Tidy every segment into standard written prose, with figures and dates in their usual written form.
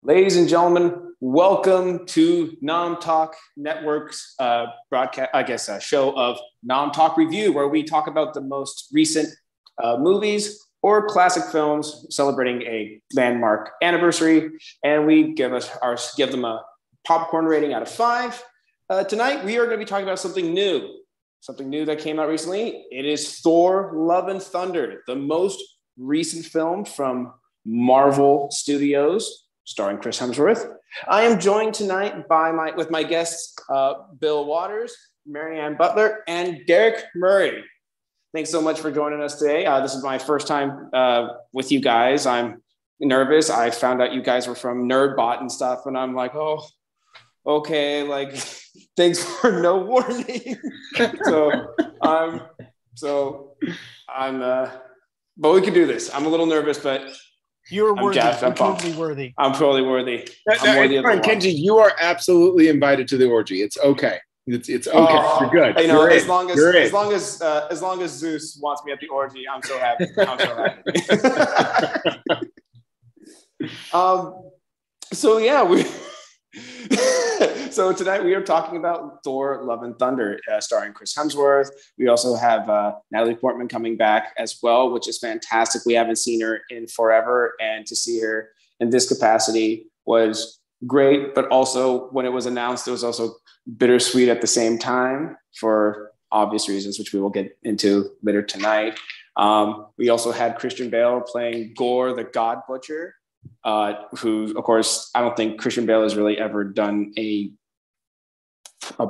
Ladies and gentlemen, welcome to Nom Talk Network's broadcast, show of Nom Talk Review, where we talk about the most recent movies or classic films celebrating a landmark anniversary, and we give them a popcorn rating out of 5. Tonight, we are going to be talking about something new that came out recently. It is Thor: Love and Thunder, the most recent film from Marvel Studios, starring Chris Hemsworth. I am joined tonight with my guests, Bill Waters, Marianne Butler, and Derrick Murray. Thanks so much for joining us today. This is my first time with you guys. I'm nervous. I found out you guys were from NerdBot and stuff, and I'm like, oh, okay, like, thanks for no warning. But we can do this. I'm a little nervous, but you're worthy. I'm totally worthy. I'm totally worthy. Kenji, you are absolutely invited to the orgy. It's okay. It's okay. You're good. You know, as long as Zeus wants me at the orgy, I'm so happy. So tonight we are talking about Thor: Love and Thunder, starring Chris Hemsworth. We also have Natalie Portman coming back as well, which is fantastic. We haven't seen her in forever, and to see her in this capacity was great. But also, when it was announced, it was also bittersweet at the same time for obvious reasons, which we will get into later tonight. We also had Christian Bale playing Gore, the God Butcher, who, of course, I don't think Christian Bale has really ever done a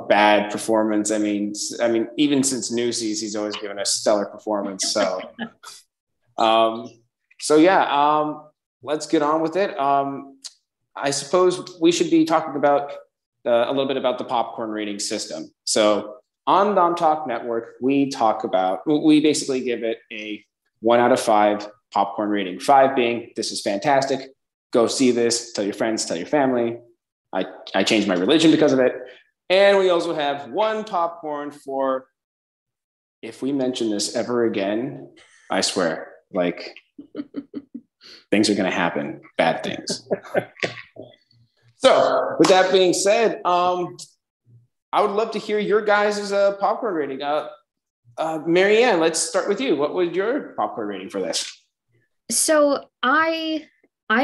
bad performance. I mean, even since Newsies, he's always given a stellar performance. So, let's get on with it. I suppose we should be talking about a little bit about the popcorn rating system. So on Nom Talk Network, we basically give it a 1 out of 5 popcorn rating. 5 being, this is fantastic. Go see this. Tell your friends, tell your family. I changed my religion because of it. And we also have 1 popcorn for, if we mention this ever again, I swear, like, things are going to happen. Bad things. So with that being said, I would love to hear your guys' popcorn rating. Marianne, let's start with you. What was your popcorn rating for this? So I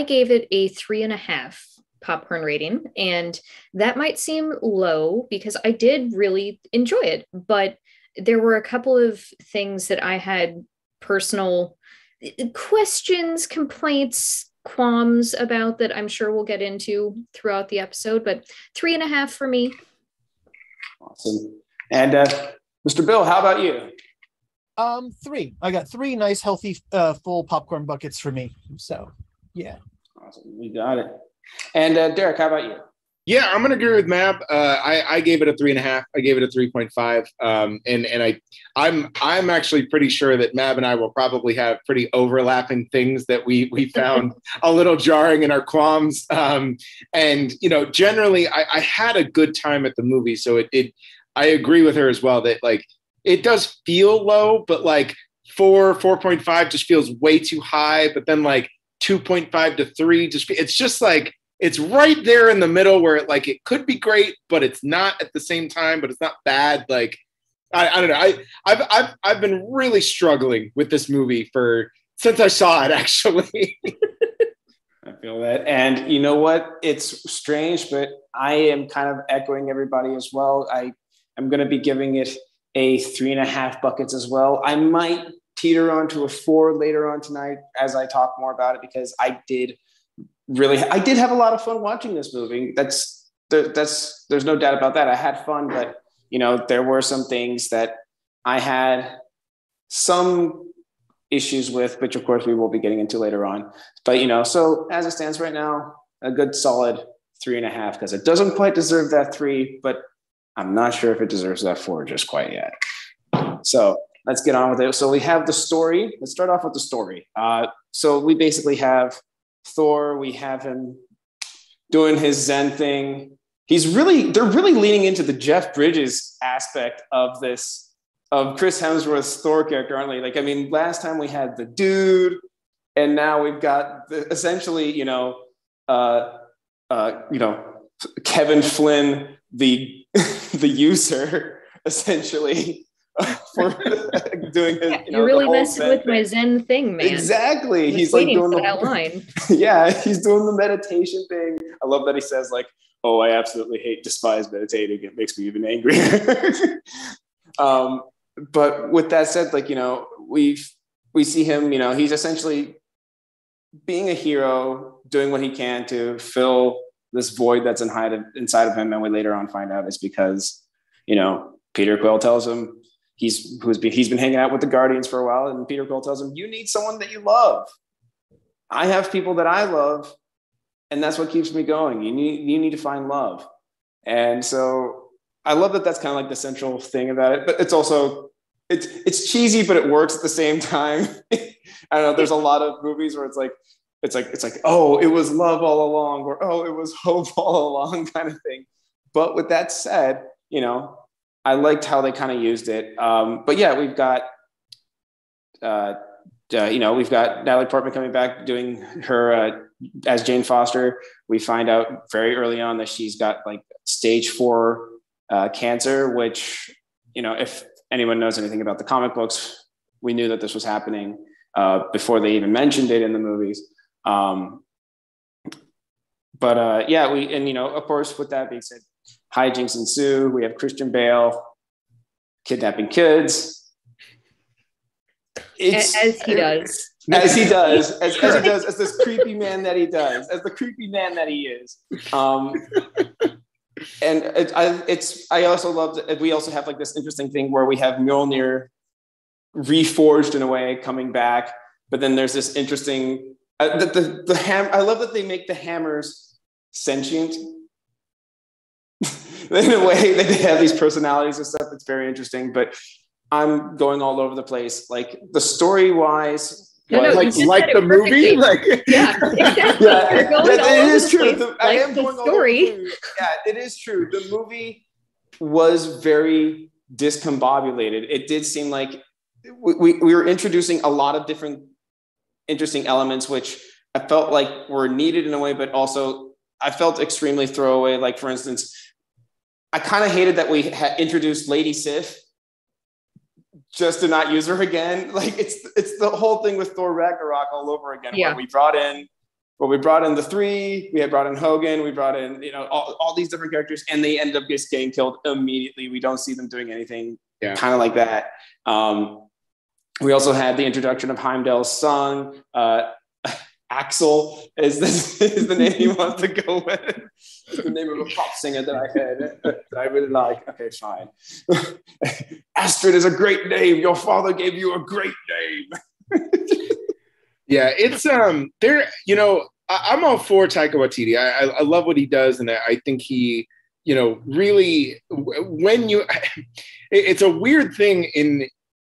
gave it a 3.5 popcorn rating, and that might seem low because I did really enjoy it, but there were a couple of things that I had personal questions, complaints, qualms about that I'm sure we'll get into throughout the episode, but 3.5 for me. Awesome. And Mr. Bill, how about you? 3. I got 3 nice, healthy, full popcorn buckets for me. So, yeah. Awesome. We got it. And Derrick, how about you? Yeah, I'm gonna agree with Mab. I gave it a 3.5. I gave it a 3.5. And I'm actually pretty sure that Mab and I will probably have pretty overlapping things that we found a little jarring in our qualms. And you know, generally, I had a good time at the movie, so I agree with her as well that like it does feel low, but like 4.5 just feels way too high. But then like 2.5 to 3 it's just like it's right there in the middle where it could be great, but it's not at the same time, but it's not bad. Like I don't know. I've been really struggling with this movie since I saw it, actually. I feel that. And you know what? It's strange, but I am kind of echoing everybody as well. I'm going to be giving it a 3.5 buckets as well. I might teeter onto a 4 later on tonight as I talk more about it, because I did have a lot of fun watching this movie. There's no doubt about that. I had fun, but you know, there were some things that I had some issues with, which of course we will be getting into later on. But you know, so as it stands right now, a good solid 3.5, because it doesn't quite deserve that 3, but I'm not sure if it deserves that 4 just quite yet. So let's get on with it. So we have the story. Let's start off with the story. So we basically have Thor. We have him doing his Zen thing. They're really leaning into the Jeff Bridges aspect of this, of Chris Hemsworth's Thor character, aren't they? Like, I mean, last time we had the dude, and now we've got essentially, you know, Kevin Flynn, the the user, essentially, for doing his. You're really messing with my Zen thing, man. Exactly. He's like doing that line. Yeah, he's doing the meditation thing. I love that he says like, "Oh, I absolutely despise meditating. It makes me even angrier." But with that said, like, we see him. He's essentially being a hero, doing what he can to fill this void that's inside of him, and we later on find out it's because, Peter Quill tells him he's been hanging out with the Guardians for a while, and Peter Quill tells him, you need someone that you love. I have people that I love, and that's what keeps me going. You need to find love. And so I love that that's kind of like the central thing about it, but it's also, it's cheesy, but it works at the same time. I don't know. There's a lot of movies where it's like, oh, it was love all along, or oh, it was hope all along, kind of thing. But with that said, I liked how they kind of used it. But yeah, we've got, we've got Natalie Portman coming back doing her as Jane Foster. We find out very early on that she's got like stage 4 cancer, which, if anyone knows anything about the comic books, we knew that this was happening before they even mentioned it in the movies. Of course, with that being said, hijinks ensue. We have Christian Bale kidnapping kids. As he does, as this creepy man that he does, as the creepy man that he is. I also love that we also have like this interesting thing where we have Mjolnir reforged in a way coming back, but then there's this interesting I love that they make the hammers sentient in a way that they have these personalities and stuff. It's very interesting, but I'm going all over the place. Like the story wise, like the movie, like yeah, exactly. It is true. I am going story. Yeah, it is true. The movie was very discombobulated. It did seem like we were introducing a lot of different interesting elements, which I felt like were needed in a way, but also I felt extremely throwaway. Like, for instance, I kind of hated that we had introduced Lady Sif just to not use her again. Like it's the whole thing with Thor Ragnarok all over again. Yeah. Where we brought in the 3, we had brought in Hogan, we brought in, all these different characters, and they end up just getting killed immediately. We don't see them doing anything kind of like that. We also had the introduction of Heimdall's son. Axel is the name he wants to go with. It's the name of a pop singer that I heard that I really like. Okay, fine. Astrid is a great name. Your father gave you a great name. Yeah, it's I'm all for Taika Waititi. I love what he does, and I think he, really it's a weird thing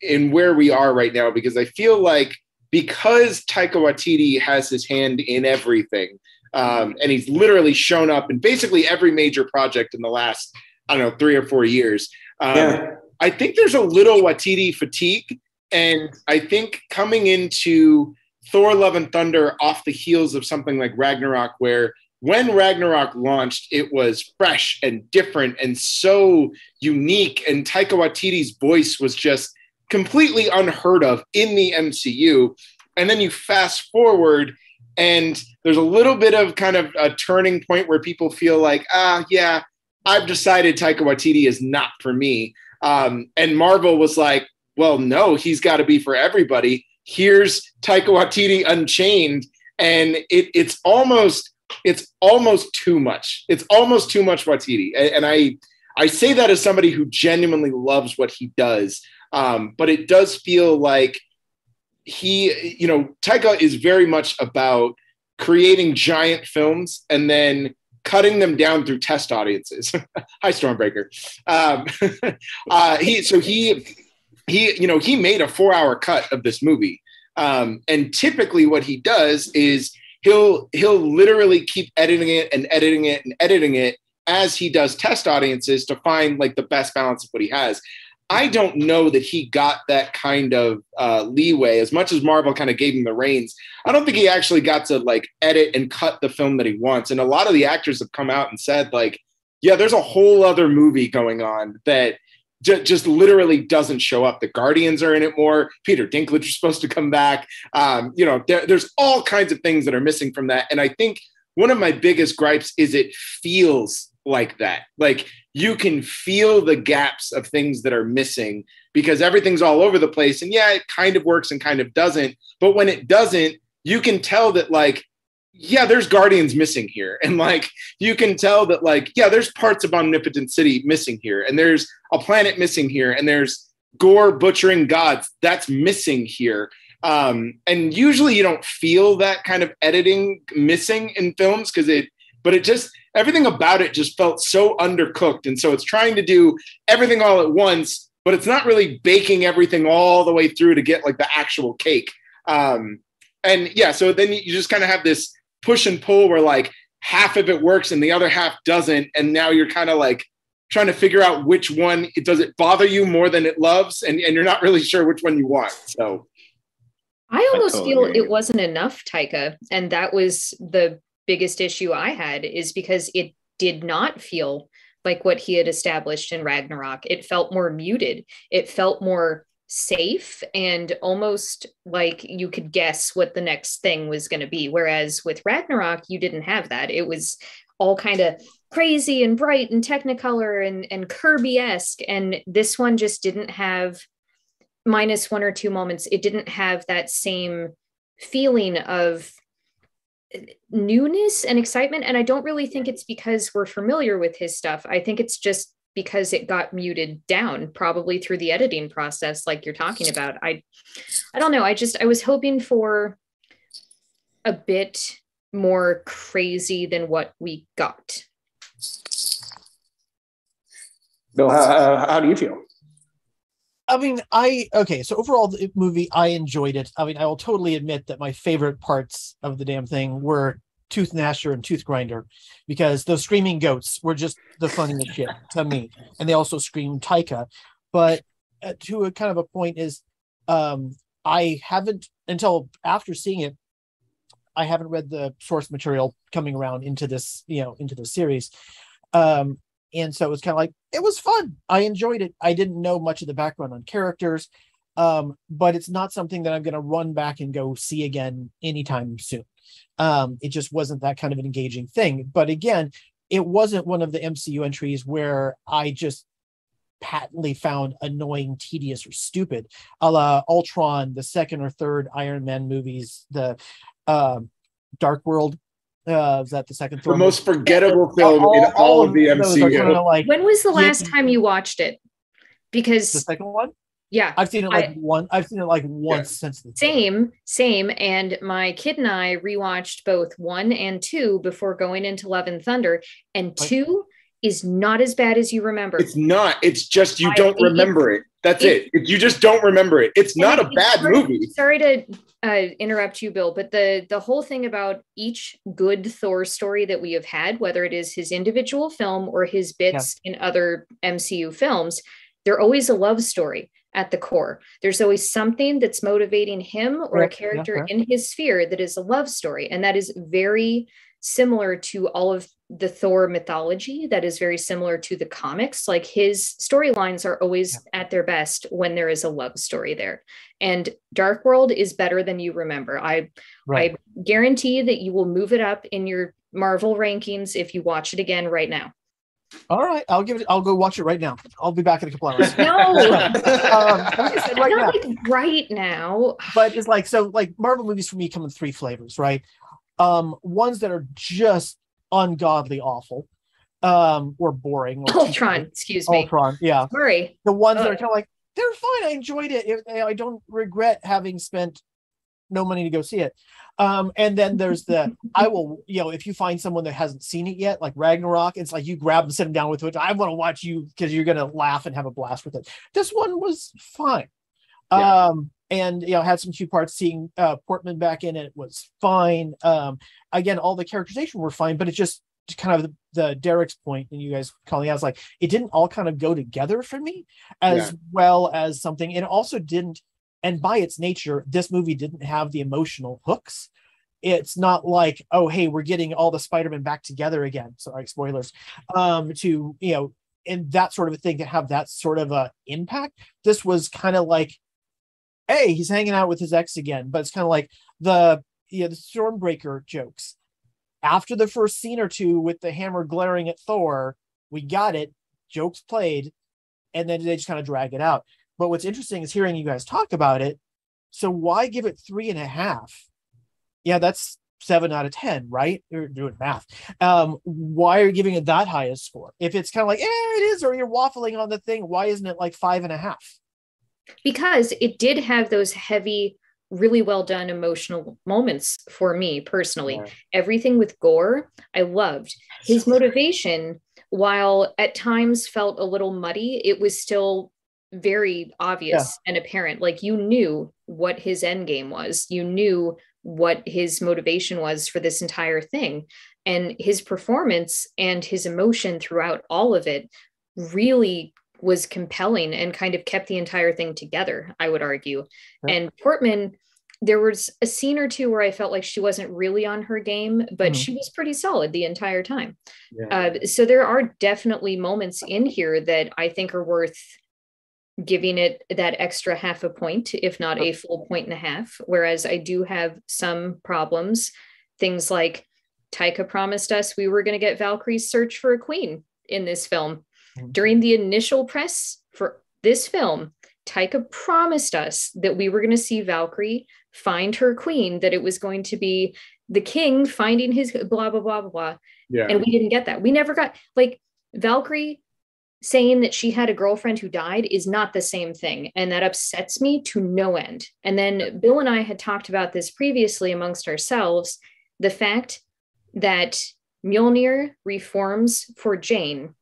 in where we are right now, because I feel like because Taika Waititi has his hand in everything, and he's literally shown up in basically every major project in the last, 3 or 4 years. I think there's a little Waititi fatigue, and I think coming into Thor: Love and Thunder off the heels of something like Ragnarok, where when Ragnarok launched, it was fresh and different and so unique, and Taika Waititi's voice was just completely unheard of in the MCU. And then you fast forward and there's a little bit of kind of a turning point where people feel like, I've decided Taika Waititi is not for me. And Marvel was like, well, no, he's got to be for everybody. Here's Taika Waititi Unchained. And it's almost too much. It's almost too much Waititi. And I say that as somebody who genuinely loves what he does. But it does feel like Taika is very much about creating giant films and then cutting them down through test audiences. Hi, Stormbreaker. He made a 4-hour cut of this movie. And typically what he does is he'll literally keep editing it and editing it and editing it as he does test audiences to find like the best balance of what he has. I don't know that he got that kind of leeway as much as Marvel kind of gave him the reins. I don't think he actually got to like edit and cut the film that he wants. And a lot of the actors have come out and said like, yeah, there's a whole other movie going on that just literally doesn't show up. The Guardians are in it more. Peter Dinklage is supposed to come back. There's all kinds of things that are missing from that. And I think one of my biggest gripes is it feels like that. Like you can feel the gaps of things that are missing because everything's all over the place. And yeah, it kind of works and kind of doesn't. But when it doesn't, you can tell that like, yeah, there's Guardians missing here. And like, you can tell that like, yeah, there's parts of Omnipotent City missing here. And there's a planet missing here. And there's gore butchering gods that's missing here. And usually you don't feel that kind of editing missing in films but it just, everything about it just felt so undercooked. And so it's trying to do everything all at once, but it's not really baking everything all the way through to get like the actual cake. So then you just kind of have this push and pull where like half of it works and the other half doesn't. And now you're kind of like trying to figure out which one, does it bother you more than it loves? And you're not really sure which one you want. So I almost feel it wasn't enough, Taika. And that was the biggest issue I had, is because it did not feel like what he had established in Ragnarok. It felt more muted. It felt more safe and almost like you could guess what the next thing was going to be. Whereas with Ragnarok, you didn't have that. It was all kind of crazy and bright and Technicolor and Kirby-esque. And this one just didn't have, minus one or two moments, it didn't have that same feeling of newness and excitement. And I don't really think it's because we're familiar with his stuff. I think it's just because it got muted down, probably through the editing process, like you're talking about. I don't know. I was hoping for a bit more crazy than what we got. Bill, how do you feel? I mean, so overall the movie, I enjoyed it. I mean, I will totally admit that my favorite parts of the damn thing were Tooth Gnasher and Tooth Grinder, because those screaming goats were just the funniest shit to me. And they also screamed Taika. But to a kind of a point is, I haven't, until after seeing it, I haven't read the source material coming around into this, into the series. And so it was kind of like, it was fun. I enjoyed it. I didn't know much of the background on characters, but it's not something that I'm going to run back and go see again anytime soon. It just wasn't that kind of an engaging thing. But again, it wasn't one of the MCU entries where I just patently found annoying, tedious, or stupid. A la Ultron, the second or third Iron Man movies, the Dark World. Is that the second Thor? The most forgettable film in all of the MCU. Like, when was the last time you watched it? Because the second one? Yeah. I've seen it once since the same. And my kid and I rewatched both 1 and 2 before going into Love and Thunder. And 2 is not as bad as you remember. It's not. It's just you don't remember it. That's it. You just don't remember it. It's not a bad movie. Sorry to interrupt you, Bill, but the whole thing about each good Thor story that we have had, whether it is his individual film or his bits in other MCU films, they're always a love story at the core. There's always something that's motivating him or a character in his sphere that is a love story. And that is very similar to all of the Thor mythology. That is very similar to the comics. Like his storylines are always at their best when there is a love story there. And Dark World is better than you remember. I guarantee that you will move it up in your Marvel rankings if you watch it again right now. All right, I'll go watch it right now. I'll be back in a couple hours. No, right now. But it's like, so like Marvel movies for me come in 3 flavors, right? Ones that are just ungodly awful, or boring. Or Ultron, excuse me. Ultron, yeah. Sorry. The ones that are kind of like, they're fine. I enjoyed it. I don't regret having spent no money to go see it. And then there's the, I will, if you find someone that hasn't seen it yet, like Ragnarok, it's like you grab them, sit them down with it. I want to watch you because you're going to laugh and have a blast with it. This one was fine. Yeah. And had some cute parts. Seeing Portman back in it was fine. Again, all the characterization were fine, but it just kind of the Derrick's point, and you guys calling out, it's like it didn't all kind of go together for me as well as something. It also didn't, and by its nature, this movie didn't have the emotional hooks. It's not like, oh, hey, we're getting all the Spider-Man back together again. Sorry, spoilers. To, you know, and that sort of a thing to have that sort of a impact. This was kind of like, hey, he's hanging out with his ex again, but it's kind of like the Stormbreaker jokes. After the first scene or two with the hammer glaring at Thor, we got it, jokes played, and then they just kind of drag it out. But what's interesting is hearing you guys talk about it. So why give it 3.5? Yeah, that's 7 out of 10, right? You're doing math. Why are you giving it that high a score? If it's kind of like, it is, or you're waffling on the thing, why isn't it like 5.5? Because it did have those heavy, really well done emotional moments for me personally. Yeah. Everything with Gore, I loved. His motivation, while at times felt a little muddy, it was still very obvious and apparent. Like, you knew what his end game was. You knew what his motivation was for this entire thing. And his performance and his emotion throughout all of it really was compelling and kind of kept the entire thing together, I would argue. And Portman, there was a scene or two where I felt like she wasn't really on her game, but she was pretty solid the entire time. So there are definitely moments in here that I think are worth giving it that extra 0.5 point, if not a full 1.5. Whereas I do have some problems. Things like Taika promised us we were going to get Valkyrie's search for a queen in this film. During the initial press for this film, Taika promised us that we were going to see Valkyrie find her queen, that it was going to be the king finding his blah, blah, blah, blah, blah. Yeah. And we didn't get that. We never got, like, Valkyrie saying that she had a girlfriend who died is not the same thing. And that upsets me to no end. And then Bill and I had talked about this previously amongst ourselves, the fact that Mjolnir reforms for Jane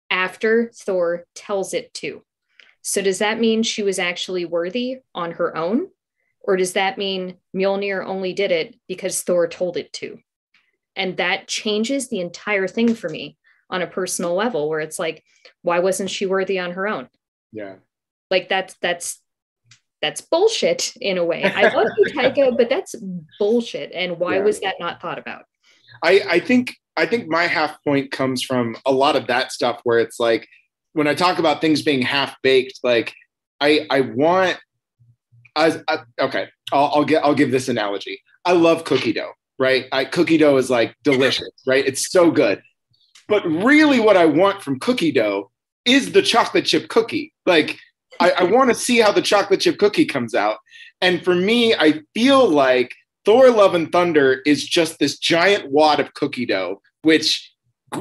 after Thor tells it to. So does that mean she was actually worthy on her own? Or does that mean Mjolnir only did it because Thor told it to? And that changes the entire thing for me on a personal level, where it's like, why wasn't she worthy on her own? Yeah. Like that's bullshit in a way. I love you, Taika, but that's bullshit. And why was that not thought about? I think my 0.5 point comes from a lot of that stuff where it's like, when I talk about things being half baked, like I'll give this analogy. I love cookie dough, right? Cookie dough is like delicious, right? It's so good. But really what I want from cookie dough is the chocolate chip cookie. Like, I want to see how the chocolate chip cookie comes out. And for me, I feel like Thor Love and Thunder is just this giant wad of cookie dough, which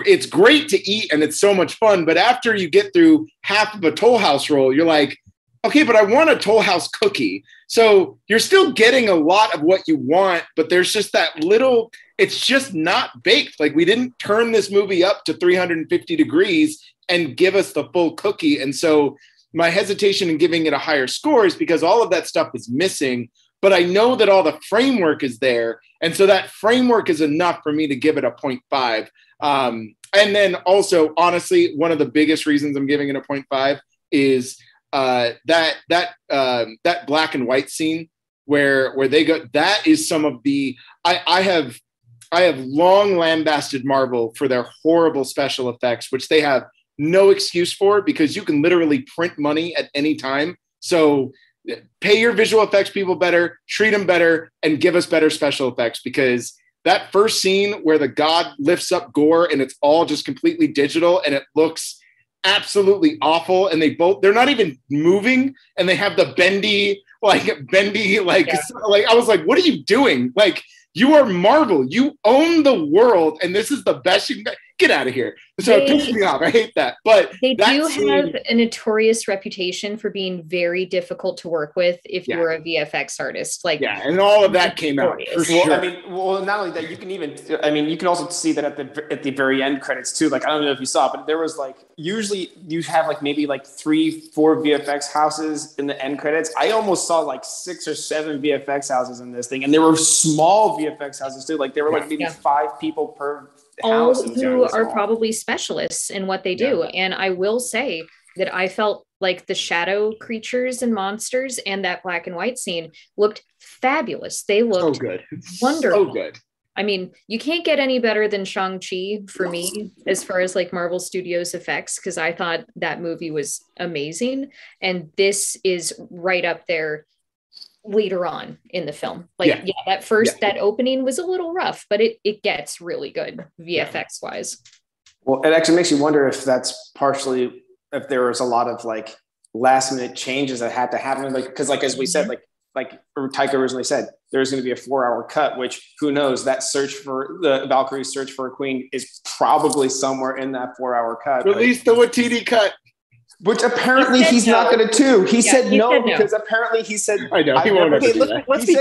it's great to eat and it's so much fun. But after you get through half of a Toll House roll, you're like, okay, but I want a Toll House cookie. So you're still getting a lot of what you want, but there's just that little, it's just not baked. Like, we didn't turn this movie up to 350 degrees and give us the full cookie. And so my hesitation in giving it a higher score is because all of that stuff is missing, but I know that all the framework is there. And so that framework is enough for me to give it a 0.5. And then also, honestly, one of the biggest reasons I'm giving it a 0.5 is that black and white scene where they go. That is some of the I have long lambasted Marvel for their horrible special effects, which they have no excuse for, because you can literally print money at any time. So pay your visual effects people better, treat them better, and give us better special effects, because that first scene where the god lifts up Gore and it's all just completely digital and it looks absolutely awful, and they're not even moving, and they have the bendy like I was like, what are you doing? Like, you are Marvel, you own the world, and this is the best you can get out of here. So it pisses me off. I hate that. But they do have a notorious reputation for being very difficult to work with if you're a VFX artist. Like, and all of that came out for sure. Well, not only that, you can also see that at the very end credits too. Like, I don't know if you saw, but there was like, usually you have like maybe like 3-4 VFX houses in the end credits. I almost saw like 6 or 7 VFX houses in this thing, and there were small VFX houses too. Like, there were like maybe 5 people per all house. who are probably specialists in what they do. And I will say that I felt like the shadow creatures and monsters and that black and white scene looked fabulous. They looked so good. Wonderful. So good. I mean, you can't get any better than Shang-Chi for me as far as like Marvel Studios effects, because I thought that movie was amazing. And this is right up there later on in the film. Like, that opening was a little rough, but it gets really good VFX wise. Well, it actually makes you wonder if that's partially, if there was a lot of like last minute changes that had to happen. Like, because like, as we said, like Taika originally said, there's going to be a 4-hour cut, which who knows, that search for the Valkyrie's search for a queen is probably somewhere in that 4-hour cut. Release the Waititi cut. Which apparently he's not going to do. He said no because apparently he said, I know, he won't. Okay, let's be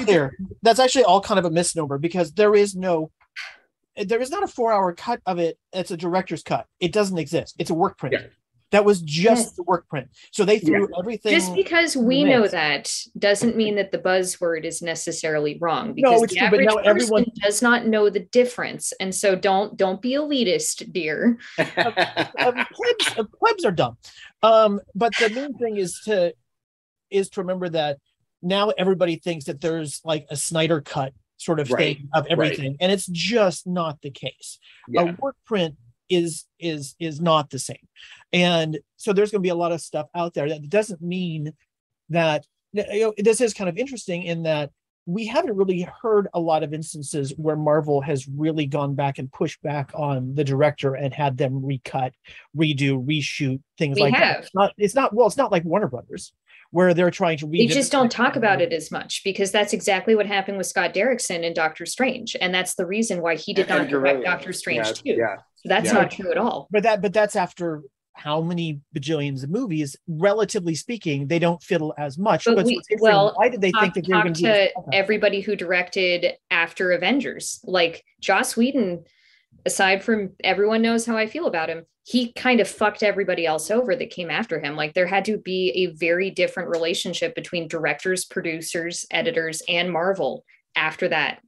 clear. That's actually all kind of a misnomer because there is not a 4-hour cut of it. It's a director's cut. It doesn't exist. It's a work print. Yeah. That was just the work print. So they threw everything. Just because we know that doesn't mean that the buzzword is necessarily wrong. Because the average person does not know the difference. And so don't be elitist, dear. Plebs are dumb. But the main thing is to remember that now everybody thinks that there's like a Snyder cut sort of thing of everything. And it's just not the case. A work print is not the same. And so there's going to be a lot of stuff out there. That doesn't mean that, this is kind of interesting in that we haven't really heard a lot of instances where Marvel has really gone back and pushed back on the director and had them recut, redo, reshoot, things that. It's not like Warner Brothers, where they're trying to They just don't talk about it as much because that's exactly what happened with Scott Derrickson in Doctor Strange. And that's the reason why he did not direct Doctor Strange 2. So that's not true at all. But that's after how many bajillions of movies, relatively speaking, they don't fiddle as much. But why did they think that they're going to everybody who directed after Avengers? Like Joss Whedon, aside from everyone knows how I feel about him, he kind of fucked everybody else over that came after him. Like there had to be a very different relationship between directors, producers, editors, and Marvel after that.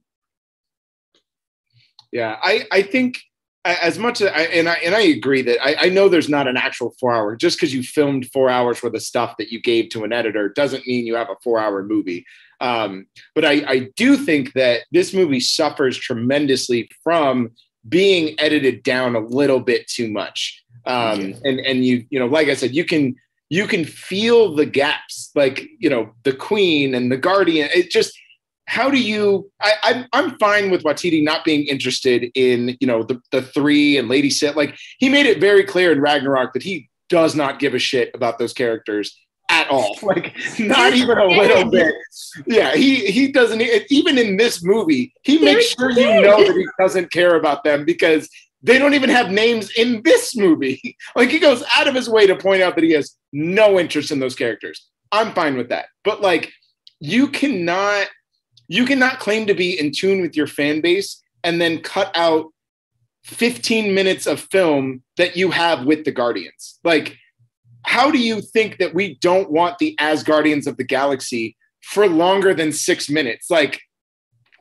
Yeah, I think as much as I agree that I know there's not an actual 4-hour, just because you filmed 4 hours worth of stuff that you gave to an editor doesn't mean you have a 4-hour movie. But I do think that this movie suffers tremendously from being edited down a little bit too much. And you like I said, you can feel the gaps, like, the Queen and the Guardian. It just, how do you, I'm fine with Waititi not being interested in, the three and Lady Sif. Like he made it very clear in Ragnarok that he does not give a shit about those characters at all. Like not even a little bit. Yeah. He doesn't, even in this movie, he makes sure that he doesn't care about them because they don't even have names in this movie. Like he goes out of his way to point out that he has no interest in those characters. I'm fine with that. But like, you cannot claim to be in tune with your fan base and then cut out 15 minutes of film that you have with the Guardians. Like, how do you think that we don't want the Asgardians of the Galaxy for longer than 6 minutes? Like,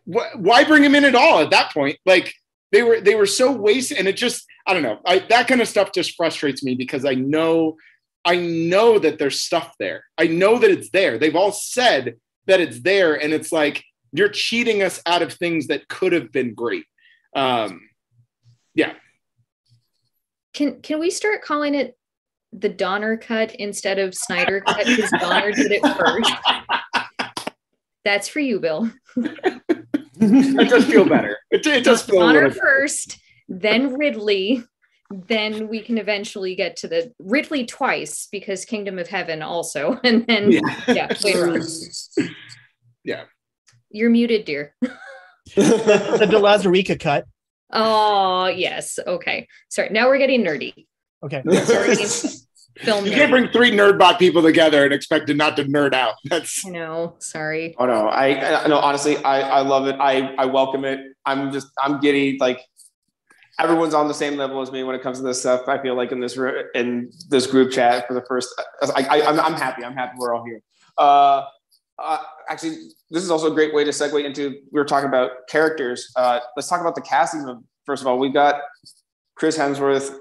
why bring them in at all at that point? Like, they were so wasted, and it just, I don't know. That kind of stuff just frustrates me because I know that there's stuff there. I know that it's there. They've all said that it's there, and it's like, you're cheating us out of things that could have been great. Yeah. Can we start calling it the Donner cut instead of Snyder cut? Because Donner did it first. That's for you, Bill. It does feel better. It does feel Donner first, then Ridley. Then we can eventually get to the Ridley twice because Kingdom of Heaven also. And then, later on. Yeah. You're muted, dear. The De Lauzirika cut. Oh, yes. Okay. Sorry. Now we're getting nerdy. Okay. Film you can't bring 3 nerdbot people together and expect it not to nerd out. That's. I know. Sorry. Oh no. I no. Honestly, I love it. I welcome it. I'm giddy. Like everyone's on the same level as me when it comes to this stuff. I feel like in this group chat for the first. I'm happy. I'm happy we're all here. Actually, this is also a great way to segue into, we were talking about characters. Let's talk about the casting first of all, we got Chris Hemsworth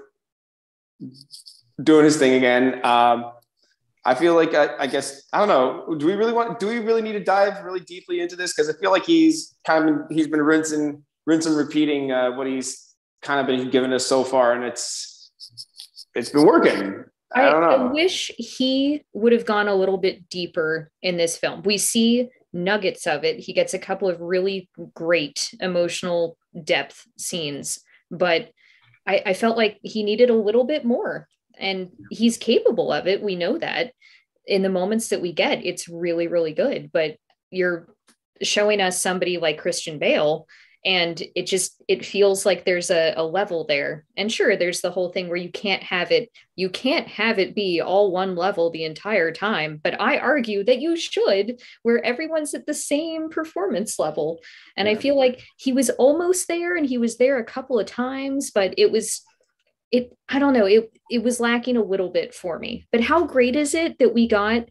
doing his thing again. I feel like I guess I don't know. Do we really need to dive really deeply into this? Because I feel like he's been rinsing repeating what he's kind of been giving us so far, and it's been working. I don't know. I wish he would have gone a little bit deeper in this film. We see nuggets of it. He gets a couple of really great emotional depth scenes, but I felt like he needed a little bit more, and he's capable of it. We know that in the moments that we get, it's really, really good, but you're showing us somebody like Christian Bale, and it feels like there's a level there. And sure, there's the whole thing where you can't have it be all one level the entire time, but I argue that you should, where everyone's at the same performance level. And I feel like he was almost there, and he was there a couple of times, but I don't know, it was lacking a little bit for me. But how great is it that we got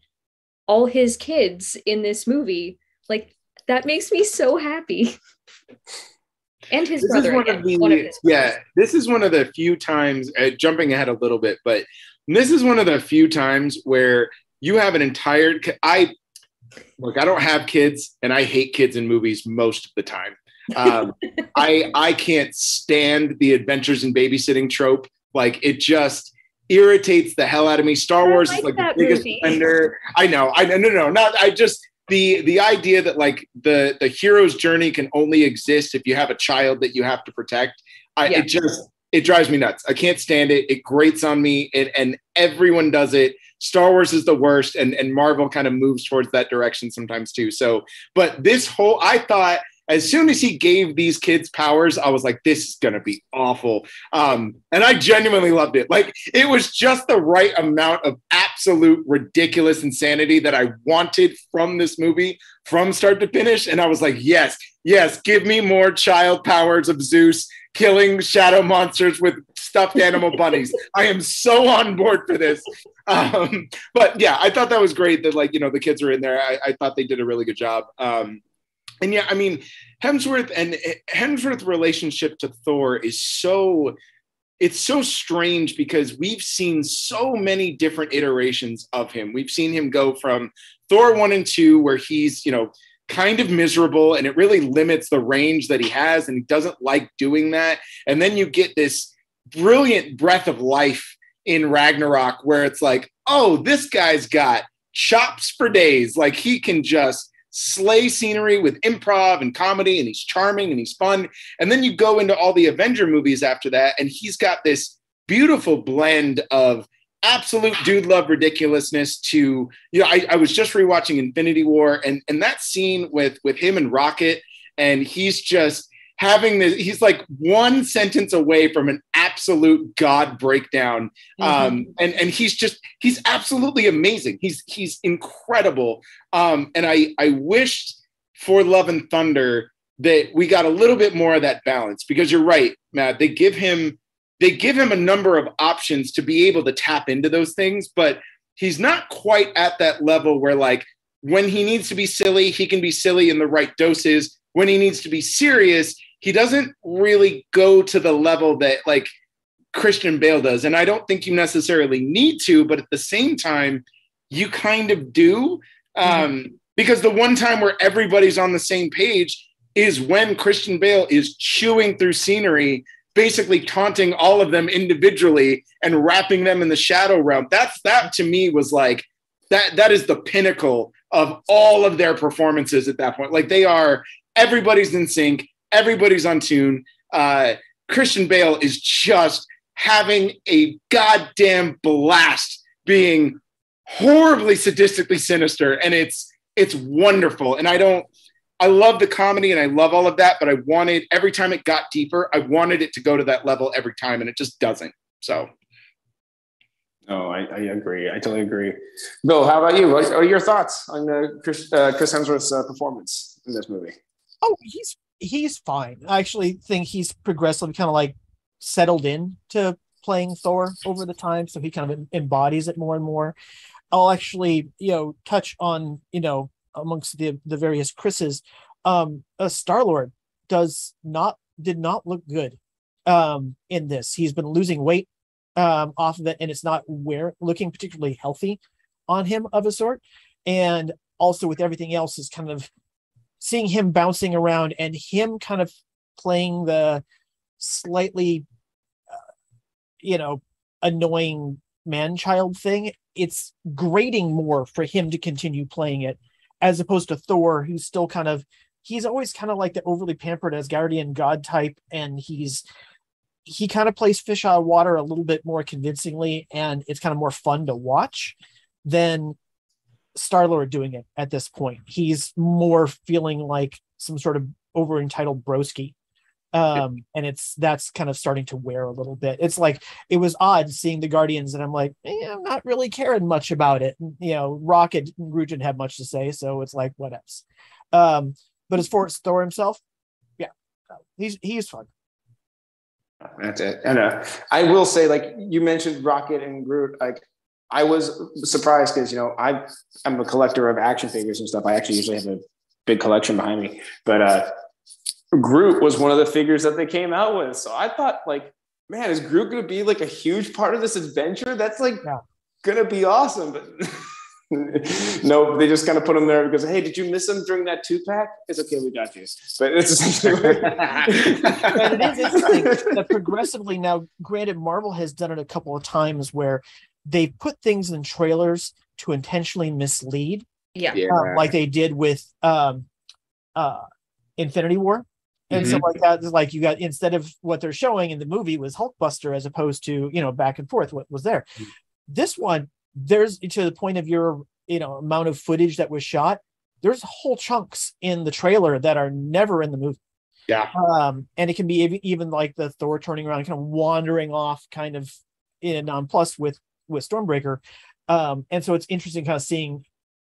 all his kids in this movie? Like, that makes me so happy. And his brother. This is one of the few times, jumping ahead a little bit, but this is one of the few times where you have an entire, I don't have kids, and I hate kids in movies most of the time. I can't stand the adventures in babysitting trope. Like, it just irritates the hell out of me. Star Wars is like the biggest offender. I know. The idea that like the hero's journey can only exist if you have a child that you have to protect. It drives me nuts. I can't stand it. It grates on me, and everyone does it. Star Wars is the worst, and Marvel kind of moves towards that direction sometimes too. So, but I thought as soon as he gave these kids powers, I was like, this is going to be awful. And I genuinely loved it. Like, it was just the right amount of absolute ridiculous insanity that I wanted from this movie from start to finish. And I was like, yes, give me more child powers of Zeus killing shadow monsters with stuffed animal bunnies. I am so on board for this. But yeah, I thought that was great that, like, the kids were in there. I thought they did a really good job. And yeah, I mean, Hemsworth's relationship to Thor is so strange, because we've seen so many different iterations of him. We've seen him go from Thor 1 and 2, where he's, kind of miserable, and it really limits the range that he has, and he doesn't like doing that. And then you get this brilliant breath of life in Ragnarok, where it's like, oh, this guy's got chops for days. Like, he can just slay scenery with improv and comedy, and he's charming and he's fun. And then you go into all the Avenger movies after that, and he's got this beautiful blend of absolute dude love ridiculousness to, I was just rewatching Infinity War, and that scene with him and Rocket, and he's just having this, he's like one sentence away from an absolute God breakdown. And he's absolutely amazing. He's incredible. And I wished for Love and Thunder that we got a little bit more of that balance, because you're right, Matt, they give him a number of options to be able to tap into those things, but he's not quite at that level where, like, when he needs to be silly, he can be silly in the right doses. When he needs to be serious, he doesn't really go to the level that, like, Christian Bale does. And I don't think you necessarily need to, but at the same time, you kind of do. Because the one time where everybody's on the same page is when Christian Bale is chewing through scenery, basically taunting all of them individually and wrapping them in the shadow realm. That to me was like, that is the pinnacle of all of their performances at that point. Like, everybody's in sync. Everybody's on tune. Christian Bale is just having a goddamn blast being horribly sadistically sinister. And it's wonderful. And I love the comedy and I love all of that, but every time it got deeper, I wanted it to go to that level every time, and it just doesn't. So. Oh, I agree. I totally agree. Bill, how about you? What are your thoughts on Chris Hemsworth's performance in this movie? Oh, he's fine. I actually think he's progressively kind of like settled in to playing Thor over the time, so he kind of embodies it more and more. I'll actually, touch on, amongst the various Chris's, Star-Lord did not look good in this. He's been losing weight off of it, and it's not looking particularly healthy on him of a sort. And also with everything else is kind of seeing him bouncing around and him kind of playing the slightly, annoying man-child thing. It's grating more for him to continue playing it as opposed to Thor, who's still he's always kind of like the overly pampered Asgardian god type. And he kind of plays fish out of water a little bit more convincingly. And it's kind of more fun to watch than Star-Lord doing it at this point. He's more feeling like some sort of over entitled broski. And that's kind of starting to wear a little bit. It's like, it was odd seeing the Guardians and I'm like, I'm not really caring much about it. Rocket and Groot didn't have much to say, so it's like, what else? But as far as Thor himself, he's fun. That's it. And I will say, like you mentioned Rocket and Groot, like I was surprised because I'm a collector of action figures and stuff. I actually usually have a big collection behind me, but Groot was one of the figures that they came out with. So I thought, like, man, is Groot going to be like a huge part of this adventure? That's going to be awesome. But no, they just kind of put him there because, hey, did you miss him during that 2-pack? It's okay, we got you. But it's essentially but it is interesting that progressively now, granted, Marvel has done it a couple of times where they've put things in trailers to intentionally mislead. Yeah. Like they did with Infinity War. And so like that is like, you got, instead of what they're showing in the movie was Hulkbuster as opposed to, back and forth what was there. This one, there's to the point of your, amount of footage that was shot, there's whole chunks in the trailer that are never in the movie. Yeah. And it can be even like the Thor turning around, kind of wandering off kind of in plus with Stormbreaker. And so it's interesting kind of seeing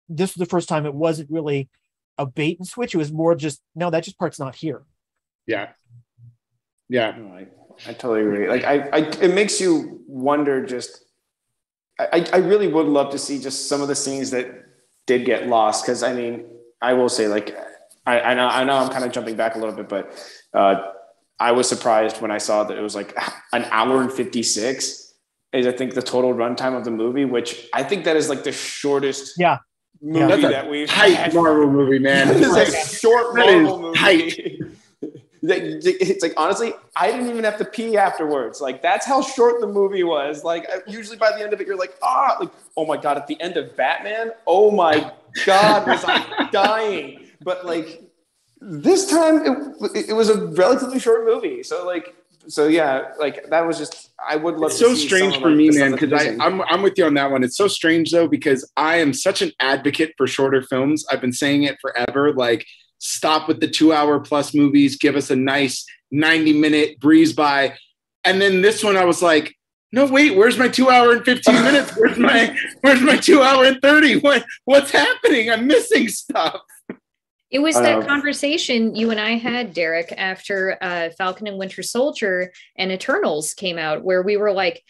this was the first time it wasn't really a bait and switch. It was more just, no, that just part's not here. Yeah. No, I totally agree. Like it makes you wonder. Just, I really would love to see just some of the scenes that did get lost. Because I mean, I will say, like, I know I'm kind of jumping back a little bit, but I was surprised when I saw that it was like an hour and 56 is I think the total runtime of the movie, which I think that is like the shortest. Movie that we've had. Marvel movie, man. It's a short Marvel movie. It's like, honestly, I didn't even have to pee afterwards. Like, that's how short the movie was. Like, usually by the end of it, you're like, oh my God, at the end of Batman, oh my God, was I dying. But like this time it was a relatively short movie. So yeah, like that was just, I would love it's to so see strange for like me, man, because I'm with you on that one. It's so strange though, because I am such an advocate for shorter films. I've been saying it forever. Like, stop with the 2-hour plus movies, give us a nice 90-minute breeze by. And then this one I was like, no, wait, where's my 2 hour and 15 minutes? Where's my 2 hour and 30? What's happening? I'm missing stuff. It was that conversation you and I had, Derrick, after Falcon and Winter Soldier and Eternals came out, where we were like,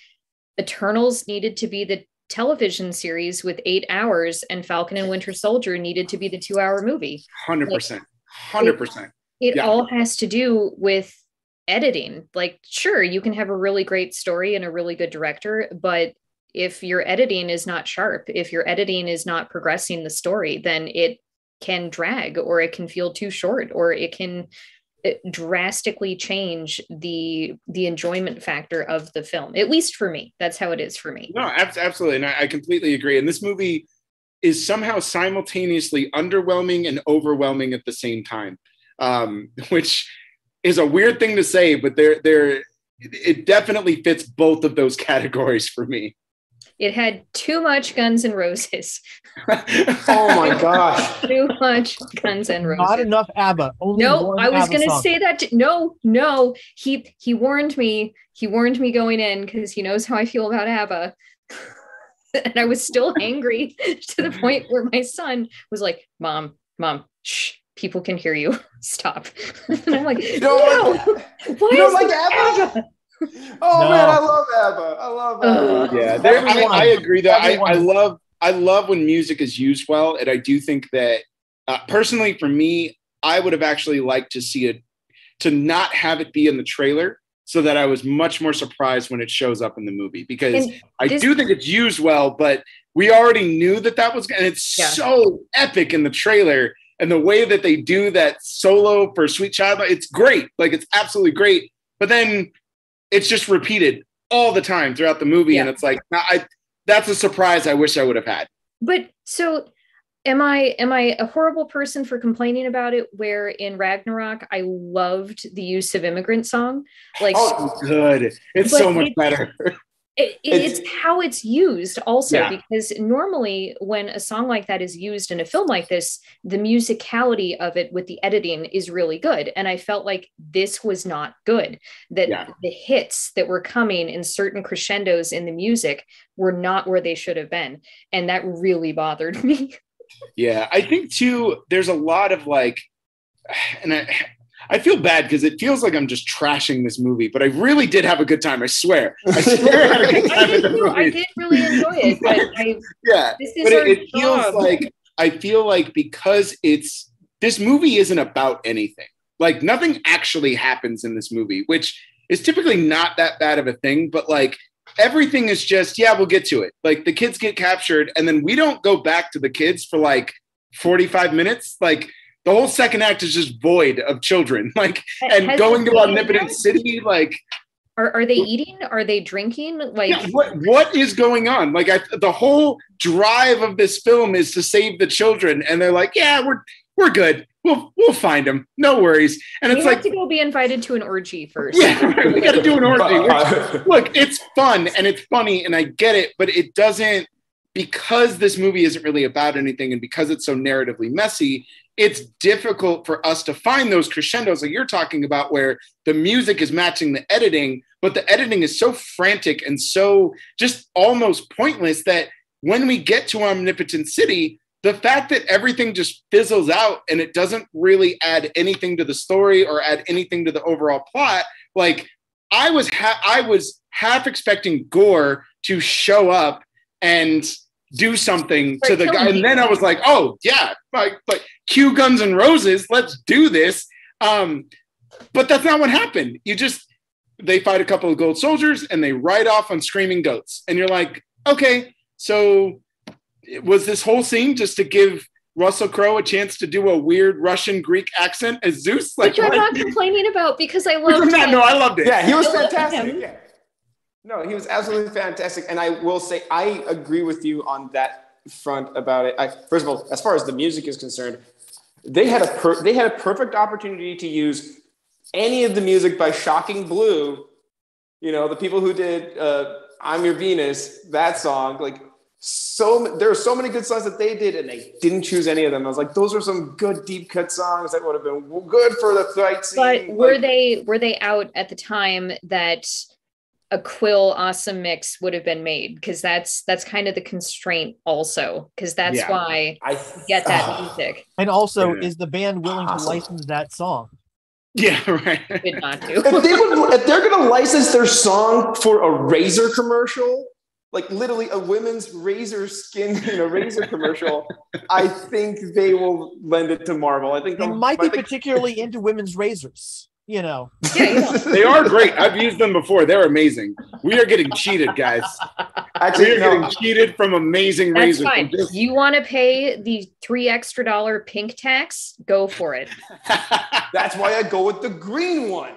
Eternals needed to be the television series with 8 hours, and Falcon and Winter Soldier needed to be the 2-hour movie. 100%. 100%. It all has to do with editing. Like, sure, you can have a really great story and a really good director, but if your editing is not sharp, if your editing is not progressing the story, then it can drag, or it can feel too short, or it can drastically change the enjoyment factor of the film. At least for me, that's how it is for me. No, absolutely. And I completely agree. And this movie is somehow simultaneously underwhelming and overwhelming at the same time, which is a weird thing to say, but it definitely fits both of those categories for me. It had too much Guns N' Roses. Oh my gosh. Too much Guns N' Roses. Not enough ABBA. Only no, I was going to say that. No. He warned me. He warned me going in because he knows how I feel about ABBA. And I was still angry to the point where my son was like, Mom, shh, people can hear you. Stop. And I'm like, you don't like ABBA? Oh no. Man, I love ABBA. Yeah, I agree that I love when music is used well, and I do think that personally for me, I would have actually liked to see it, to not have it be in the trailer, so that I was much more surprised when it shows up in the movie, because I do think it's used well, but we already knew that was, and it's so epic in the trailer, and the way that they do that solo for Sweet Child, it's great. Like, it's absolutely great. But then it's just repeated all the time throughout the movie. And it's like, that's a surprise I wish I would have had. But so am I a horrible person for complaining about it, where in Ragnarok I loved the use of Immigrant Song? Like, good. It's so much better. It's how it's used also, because normally when a song like that is used in a film like this, the musicality of it with the editing is really good. And I felt like this was not good, that the hits that were coming in certain crescendos in the music were not where they should have been. And that really bothered me. Yeah, I think too, there's a lot of like, and I feel bad because it feels like I'm just trashing this movie, but I really did have a good time. I swear I had a good time in the movie. I did really enjoy it, but it feels like, I feel like, because this movie isn't about anything. Like, nothing actually happens in this movie, which is typically not that bad of a thing, but like, everything is just, we'll get to it. Like, the kids get captured, and then we don't go back to the kids for like 45 minutes. Like, the whole second act is just void of children, like, and going to Omnipotent City. Like, are they eating? Are they drinking? Like, what is going on? Like, the whole drive of this film is to save the children, and they're like, we're good. We'll find them. No worries. And it's like, to go be invited to an orgy first. Yeah, right. We got to do an orgy. Look, it's fun and it's funny, and I get it, but it doesn't, because this movie isn't really about anything, and because it's so narratively messy, it's difficult for us to find those crescendos that you're talking about, where the music is matching the editing, but the editing is so frantic and so just almost pointless that when we get to Omnipotent City, the fact that everything just fizzles out and it doesn't really add anything to the story or add anything to the overall plot. Like, I was half expecting Gore to show up and do something to the guy. And then I was like, oh yeah, like cue Guns N' Roses, let's do this. But that's not what happened. They fight a couple of gold soldiers and they ride off on screaming goats. And you're like, okay, so was this whole scene just to give Russell Crowe a chance to do a weird Russian Greek accent as Zeus? Like, which I'm not complaining about, because I loved him. No, I loved it. Yeah, he was fantastic. Yeah. No, he was absolutely fantastic. And I will say, I agree with you on that front about it. First of all, as far as the music is concerned, they had a perfect opportunity to use any of the music by Shocking Blue. You know, the people who did I'm Your Venus, that song. Like, there are so many good songs that they did, and they didn't choose any of them. I was like, those are some good deep cut songs that would have been good for the fight scene. But were they out at the time that a Quill awesome mix would have been made? Because that's kind of the constraint also, because that's why I get that music. And also, is the band willing to license that song? Yeah, right. Did not do. If they're going to license their song for a razor commercial, like literally a women's razor skin in a razor commercial, I think they will lend it to Marvel. I think they might be particularly into women's razors. You know. They are great. I've used them before. They're amazing. We are getting cheated, guys. Actually, we are getting cheated from amazing razors. Fine. You want to pay the $3 extra pink tax? Go for it. That's why I go with the green one.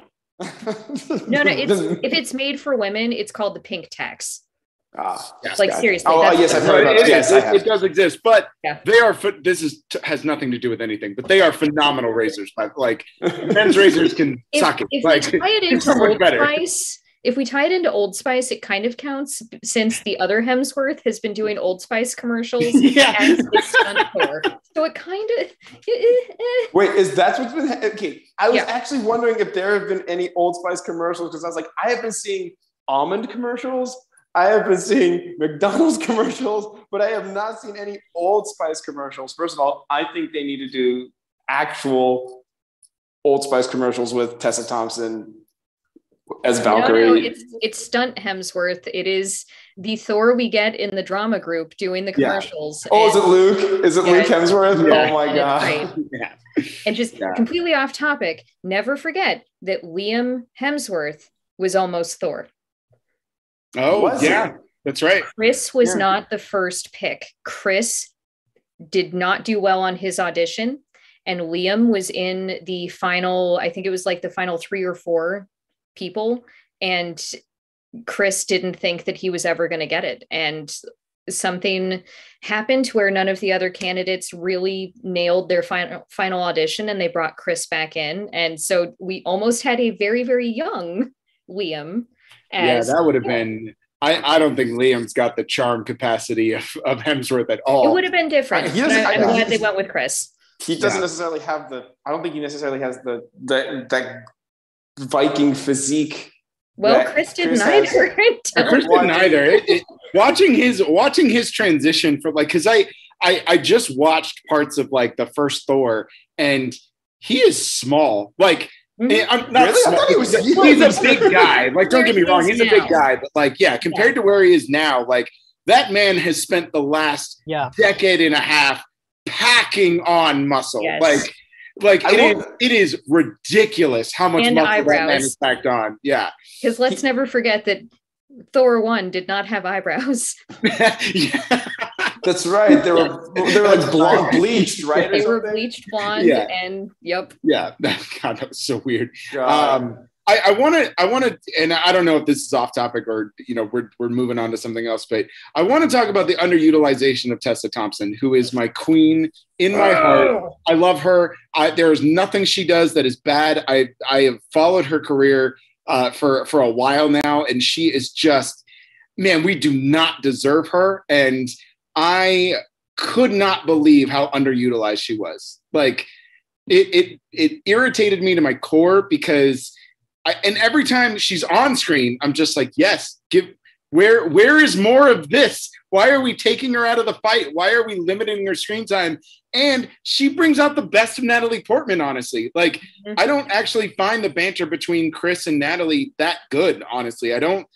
No, if it's made for women, it's called the pink tax. Yes, like, seriously. Oh, yes, I've heard about it. Yes, it does exist, but they are. Has nothing to do with anything. But they are phenomenal razors. Like, men's razors can suck it. If we tie it into Old Spice, Old Spice, it kind of counts, since the other Hemsworth has been doing Old Spice commercials. As the stunt Thor. So it kind of. Wait, is that what's been? Okay, I was actually wondering if there have been any Old Spice commercials, because I was like, I have been seeing almond commercials. I have been seeing McDonald's commercials, but I have not seen any Old Spice commercials. First of all, I think they need to do actual Old Spice commercials with Tessa Thompson as Valkyrie. No, it's stunt Hemsworth. It is the Thor we get in the drama group doing the commercials. Oh, is it Luke? Is it Luke Hemsworth? Yeah. Oh my God. Yeah. And just completely off topic, never forget that Liam Hemsworth was almost Thor. Oh, yeah, that's right. Chris was not the first pick. Chris did not do well on his audition, and Liam was in the final, I think it was like the final 3 or 4 people, and Chris didn't think that he was ever going to get it. And something happened where none of the other candidates really nailed their final audition, and they brought Chris back in. And so we almost had a very, very young Liam. That would have been, I don't think Liam's got the charm capacity of Hemsworth at all. It would have been different. I'm glad they went with Chris. He doesn't necessarily have I don't think he necessarily has that Viking physique. Well, Chris didn't either. Chris didn't either. Watching his transition from because I just watched parts of like the first Thor, and he is small. Like I'm not small. He's a big guy. Like, don't get me wrong, he's a big guy, but like, compared to where he is now, like that man has spent the last decade and a half packing on muscle. Yes. Like it is ridiculous how much muscle eyebrows. That man is packed on. Yeah. Because let's never forget that Thor 1 did not have eyebrows. That's right. They were like blonde bleached, right? They were bleached blonde, and Yeah, God, that was so weird. I want to, and I don't know if this is off topic or we're moving on to something else, but I want to talk about the underutilization of Tessa Thompson, who is my queen in my heart. I love her. There is nothing she does that is bad. I have followed her career for a while now, and she is just, man, we do not deserve her. And I could not believe how underutilized she was. Like it irritated me to my core because and every time she's on screen, I'm just like, yes, where is more of this? Why are we taking her out of the fight? Why are we limiting her screen time? And she brings out the best of Natalie Portman, honestly. Like, I don't actually find the banter between Chris and Natalie that good, honestly. I don't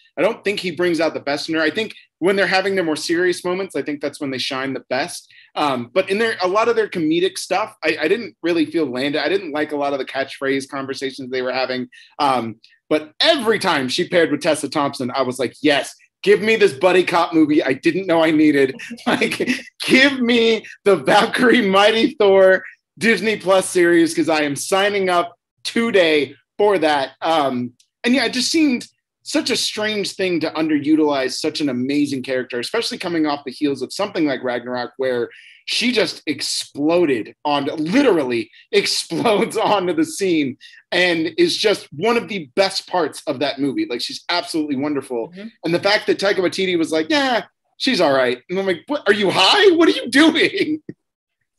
think he brings out the best in her. I think when they're having their more serious moments, I think that's when they shine the best. But in a lot of their comedic stuff, I didn't really feel landed. I didn't like a lot of the catchphrase conversations they were having. But every time she paired with Tessa Thompson, I was like, yes, give me this buddy cop movie I didn't know I needed. Like, give me the Valkyrie Mighty Thor Disney Plus series, because I am signing up today for that. And yeah, it just seemed such a strange thing to underutilize such an amazing character, especially coming off the heels of something like Ragnarok, where she just literally explodes onto the scene and is just one of the best parts of that movie. Like, she's absolutely wonderful. Mm-hmm. And the fact that Taika Waititi was like, yeah, she's all right. And I'm like, what, are you high? What are you doing?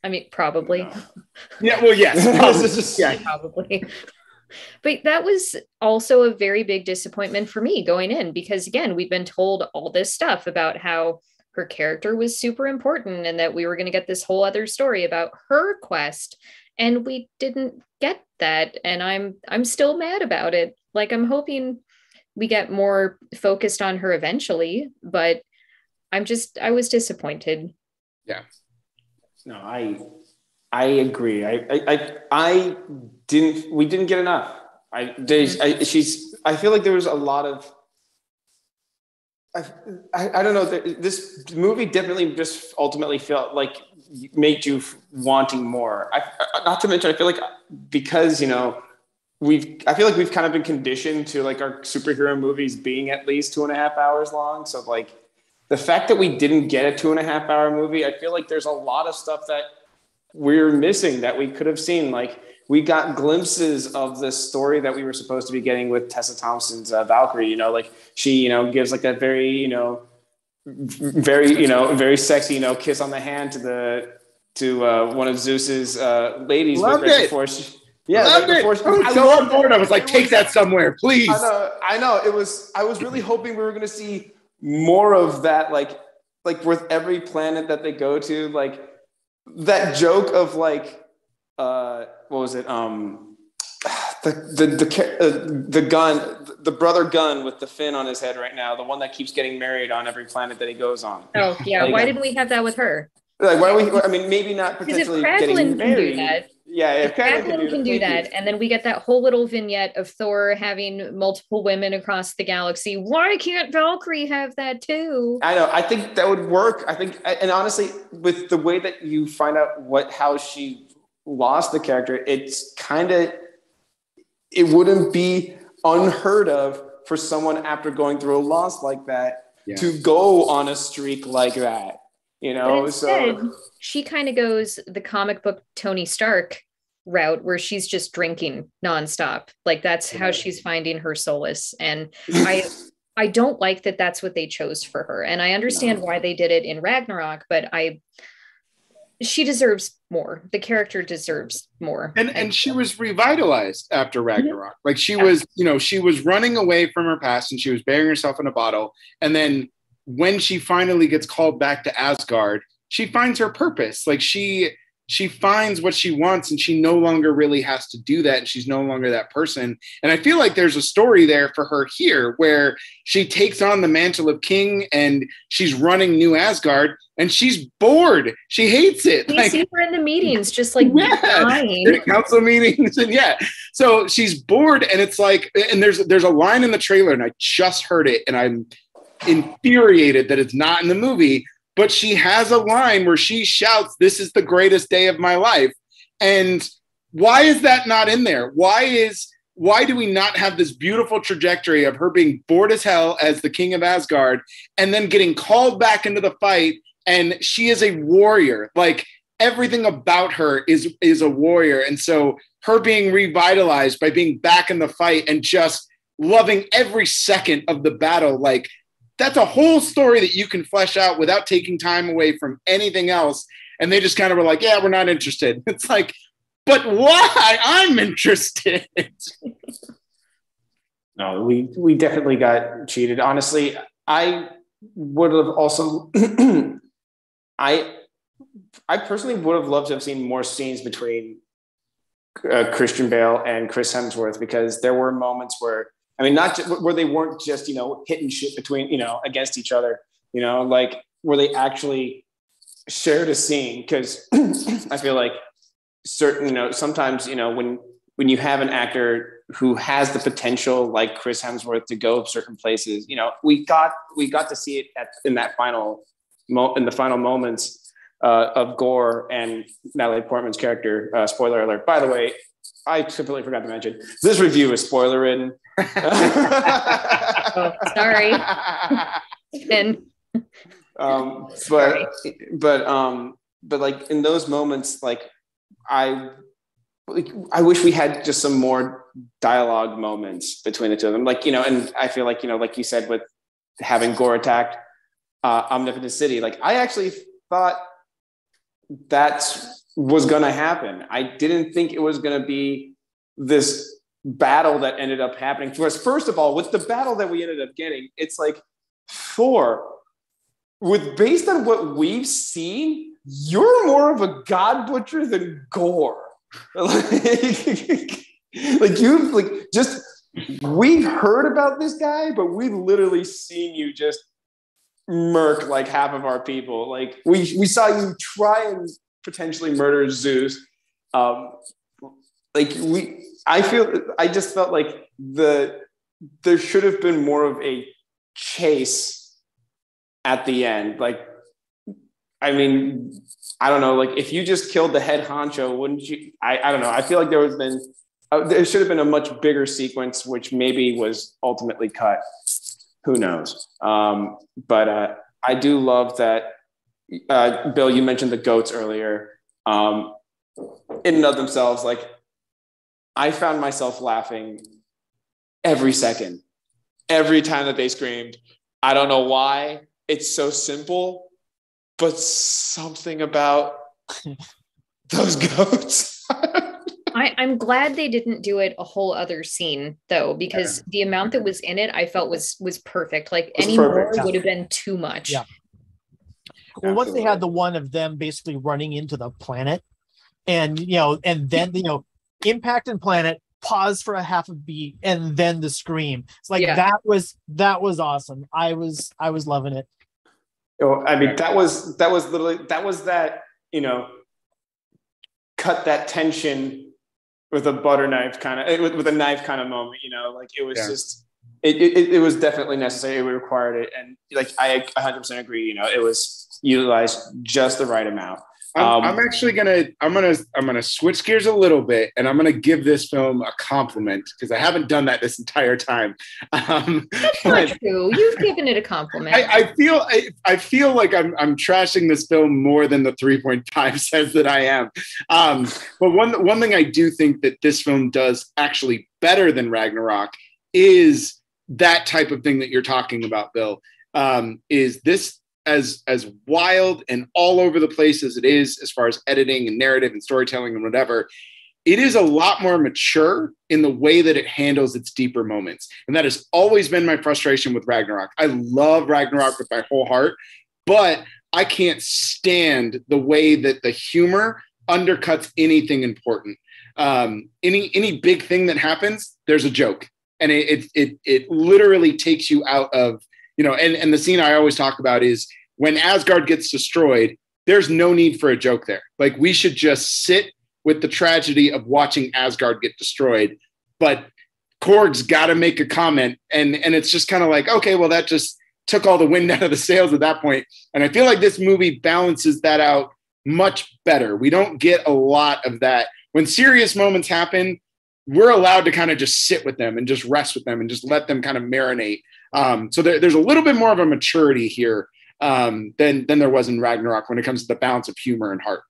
I mean, probably. Yeah, well, yes. Probably. But that was also a very big disappointment for me going in, because again, we'd been told all this stuff about how her character was super important and that we were going to get this whole other story about her quest, and we didn't get that. And I'm still mad about it. Like, I'm hoping we get more focused on her eventually, but I was disappointed. Yeah. No, I agree. We didn't get enough. I feel like there was a lot of, I don't know. This movie definitely just ultimately felt like made you wanting more. Not to mention, I feel like because, I feel like we've kind of been conditioned to like our superhero movies being at least 2.5 hours long. So like the fact that we didn't get a 2.5 hour movie, I feel like there's a lot of stuff that we're missing that we could have seen. Like, we got glimpses of the story that we were supposed to be getting with Tessa Thompson's Valkyrie. Like, she, gives like that very, very sexy, kiss on the hand to one of Zeus's ladies. Loved it. Before she, loved it. I was so on board. I was like, take that somewhere, please. I know. I was really hoping we were going to see more of that. Like with every planet that they go to, like that joke of like, what was it? The gun, the brother gun with the fin on his head right now, the one that keeps getting married on every planet that he goes on. Oh yeah, why didn't we have that with her? Like, why we? I mean, maybe not potentially getting married. Can do that. Yeah, if Jacqueline can do that. And then we get that whole little vignette of Thor having multiple women across the galaxy. Why can't Valkyrie have that too? I know. I think that would work. I think, and honestly, with the way that you find out how she lost the character, it's kind of, it wouldn't be unheard of for someone after going through a loss like that to go on a streak like that. You know, but instead, she kind of goes the comic book Tony Stark route where she's just drinking nonstop. Like that's how she's finding her solace. And I don't like that that's what they chose for her. And I understand why they did it in Ragnarok, but she deserves more. The character deserves more. And she was revitalized after Ragnarok. Like she was, you know, she was running away from her past and she was burying herself in a bottle. And then when she finally gets called back to Asgard, she finds her purpose. Like she finds what she wants and she no longer really has to do that. And she's no longer that person. And I feel like there's a story there for her here where she takes on the mantle of king and she's running New Asgard and she's bored. She hates it. You see her in the meetings, just like dying. Council meetings. And so she's bored. And it's like, and there's a line in the trailer and I just heard it and I'm infuriated that it's not in the movie, but she has a line where she shouts, "This is the greatest day of my life." And why is that not in there? Why do we not have this beautiful trajectory of her being bored as hell as the king of Asgard and then getting called back into the fight? And she is a warrior. Like everything about her is a warrior. And so her being revitalized by being back in the fight and just loving every second of the battle, like that's a whole story that you can flesh out without taking time away from anything else. And they just kind of were like, yeah, we're not interested. It's like, but why? I'm interested. No, we definitely got cheated. Honestly, I would have also, I personally would have loved to have seen more scenes between Christian Bale and Chris Hemsworth, because there were moments where, I mean, not just, where they weren't just, you know, hitting shit between, you know, against each other, you know, like where they actually shared a scene. Because I feel like certain, you know, sometimes, you know, when you have an actor who has the potential like Chris Hemsworth to go certain places, you know, we got to see it in the final moments of Gore and Natalie Portman's character. Spoiler alert, by the way. I completely forgot to mention this review is spoiler ridden. Oh, sorry. And but like in those moments, like I wish we had just some more dialogue moments between the two of them. Like, you know, and I feel like, you know, like you said, with having Gore attack Omnipotent City, like I actually thought that was going to happen. I didn't think it was going to be this battle that ended up happening to us. First of all, with the battle that we ended up getting, it's like, Thor, based on what we've seen, you're more of a god butcher than Gore. We've heard about this guy, but we've literally seen you just murk like half of our people. Like we saw you try and potentially murder Zeus. I just felt like there should have been more of a chase at the end. Like, I mean, I don't know, like if you just killed the head honcho, wouldn't you? I don't know. I feel like there should have been a much bigger sequence, which maybe was ultimately cut. Who knows? But I do love that. Bill, you mentioned the goats earlier. In and of themselves, like I found myself laughing every second, every time that they screamed. I don't know why. It's so simple, but something about those goats. I'm glad they didn't do it a whole other scene though, because the amount that was in it, I felt was perfect. Like any more would have been too much. Yeah. Well, once they had the one of them basically running into the planet, and then impact and planet, pause for a half a beat, and then the scream. It's like that was awesome. I was loving it. Oh, I mean, that was literally that cut that tension with a butter knife kind of, with a knife kind of moment, you know, like it was just, it was definitely necessary. We required it. And like, I 100% agree, you know, it was utilized just the right amount. I'm actually gonna switch gears a little bit, and I'm gonna give this film a compliment because I haven't done that this entire time. That's not true. You've given it a compliment. I feel like I'm trashing this film more than the 3.5 says that I am. But one thing I do think that this film does actually better than Ragnarok is that type of thing that you're talking about, Bill. Is this as wild and all over the place as it is, as far as editing and narrative and storytelling and whatever, it is a lot more mature in the way that it handles its deeper moments. And that has always been my frustration with Ragnarok. I love Ragnarok with my whole heart, but I can't stand the way that the humor undercuts anything important. Any big thing that happens, there's a joke. And it literally takes you out of, you know, and the scene I always talk about is when Asgard gets destroyed, there's no need for a joke there. Like, we should just sit with the tragedy of watching Asgard get destroyed. But Korg's got to make a comment. And it's just kind of like, okay, well, that just took all the wind out of the sails at that point. And I feel like this movie balances that out much better. We don't get a lot of that. When serious moments happen, we're allowed to kind of just sit with them and just rest with them and just let them kind of marinate. So there's a little bit more of a maturity here than there was in Ragnarok when it comes to the balance of humor and heart.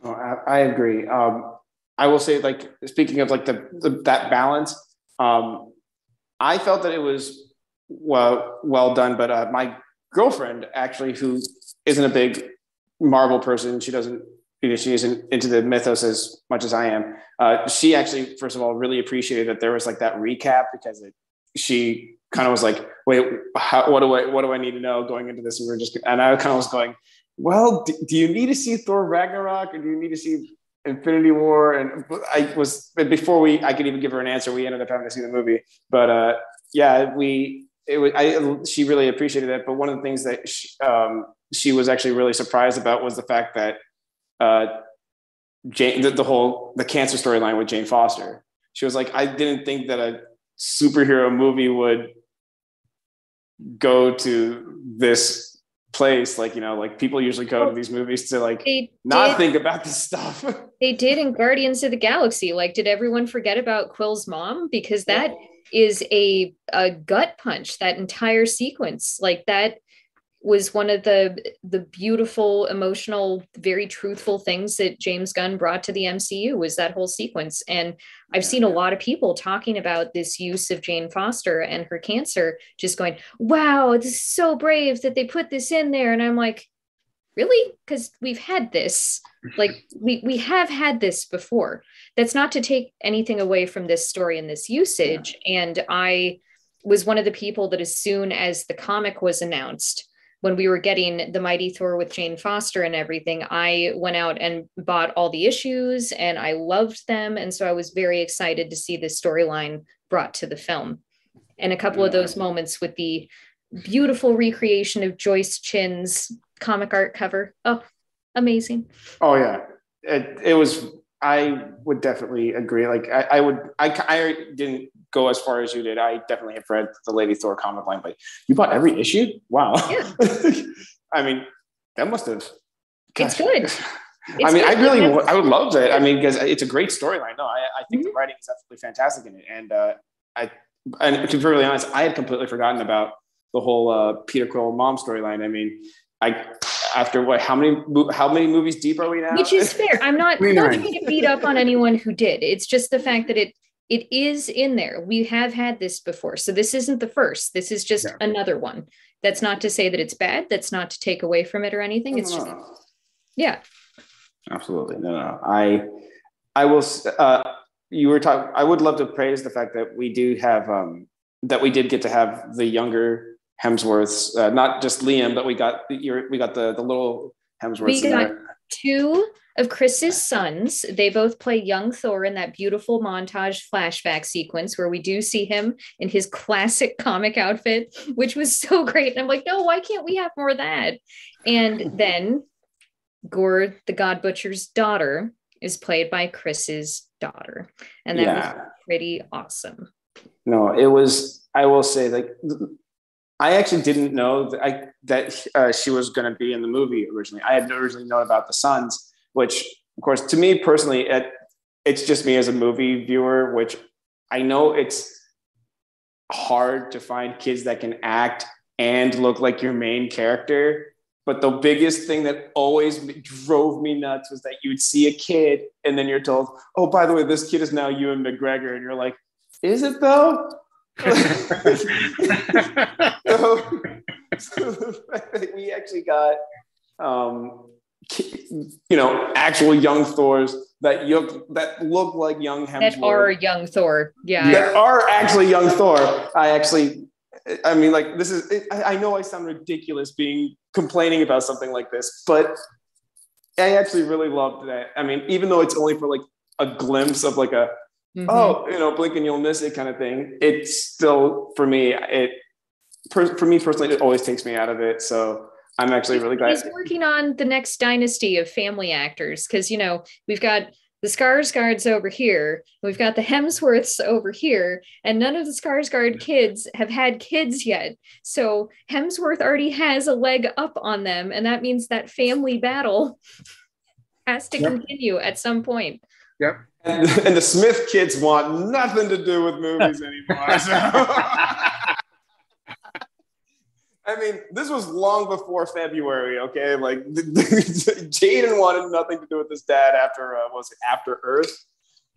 Oh, I agree. I will say, like, speaking of like that balance, I felt that it was well done. But my girlfriend, actually, who isn't a big Marvel person, she isn't into the mythos as much as I am. She actually, first of all, really appreciated that there was like that recap, because she kind of was like, wait, what do I need to know going into this? And I kind of was going, well, do you need to see Thor Ragnarok, or do you need to see Infinity War? And before I could even give her an answer, we ended up having to see the movie. But she really appreciated it. But one of the things that she was actually really surprised about was the fact that the cancer storyline with Jane Foster. She was like, I didn't think that a superhero movie would go to this place. Like, you know, like people usually go to these movies to like think about this stuff. They did in Guardians of the Galaxy. Like, did everyone forget about Quill's mom? Because that is a gut punch, that entire sequence. Like, that was one of the beautiful, emotional, very truthful things that James Gunn brought to the MCU, was that whole sequence. And I've seen a lot of people talking about this use of Jane Foster and her cancer, just going, wow, this is so brave that they put this in there. And I'm like, really? Because we've had this. Like, we have had this before. That's not to take anything away from this story and this usage. Yeah. And I was one of the people that, as soon as the comic was announced, when we were getting the Mighty Thor with Jane Foster and everything, I went out and bought all the issues, and I loved them. And so I was very excited to see this storyline brought to the film. And a couple of those moments with the beautiful recreation of Joyce Chin's comic art cover. Oh, amazing. Oh yeah. It was, I would definitely agree. Like I didn't go as far as you did. I definitely have read the Lady Thor comic line, but you bought every issue? Wow. Yeah. I mean, that must have. It's good. I would love that. I mean, because it's a great storyline. No, I think the writing is absolutely fantastic in it. And to be perfectly honest, I had completely forgotten about the whole Peter Quill mom storyline. I mean, after what? How many movies deep are we now? Which is fair. I'm not trying to beat up on anyone who did. It's just the fact that it is in there. We have had this before. So this isn't the first. This is just another one. That's not to say that it's bad. That's not to take away from it or anything. It's just, yeah. Absolutely. No. I will, you were talking, I would love to praise the fact that we do have, that we did get to have the younger Hemsworths, not just Liam, but we got the little Hemsworths. We got two of Chris's sons. They both play young Thor in that beautiful montage flashback sequence where we do see him in his classic comic outfit, which was so great. And I'm like, no, why can't we have more of that? And then Gore, the God Butcher's daughter, is played by Chris's daughter, and that was pretty awesome. No, it was. I will say, like, I actually didn't know that she was going to be in the movie originally. I had originally known about the sons, which, of course, to me personally, it's just me as a movie viewer, which I know it's hard to find kids that can act and look like your main character. But the biggest thing that always drove me nuts was that you would see a kid and then you're told, oh, by the way, this kid is now Ewan McGregor. And you're like, is it though? so we actually got, actual young Thors that look like young Hemsworth. That are young Thor. Yeah. That are actually young Thor. I mean, like, this is, I know I sound ridiculous complaining about something like this, but I actually really loved that. I mean, even though it's only for like a glimpse of like a, blink and you'll miss it kind of thing, it's still, for me personally, it always takes me out of it. So I'm actually really glad. He's working on the next dynasty of family actors because, we've got the Skarsgårds over here, we've got the Hemsworths over here, and none of the Skarsgård kids have had kids yet. So Hemsworth already has a leg up on them, and that means that family battle has to continue at some point. Yep. And the Smith kids want nothing to do with movies anymore. So. I mean, this was long before February, okay? Like, Jaden wanted nothing to do with his dad after Earth?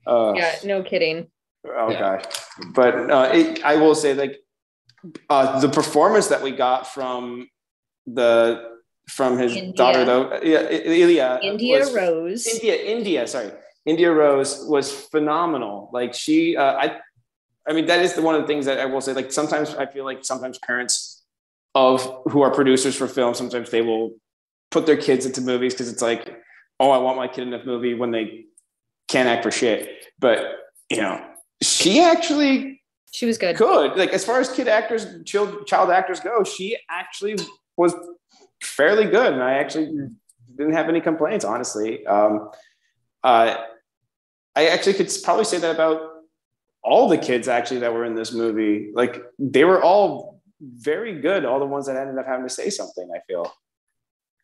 Yeah, no kidding. Oh, gosh. But I will say, like, the performance that we got from his daughter, though, India Rose was phenomenal. Like, she, I mean, that is one of the things that I will say, like, sometimes I feel like parents who are producers for film, sometimes they will put their kids into movies because it's like, oh, I want my kid in a movie when they can't act for shit. But, she was good. Good. Like, as far as kid actors, child actors go, she actually was fairly good. And I actually didn't have any complaints, honestly. I actually could probably say that about all the kids actually that were in this movie. Like, they were all very good. All the ones that ended up having to say something, I feel.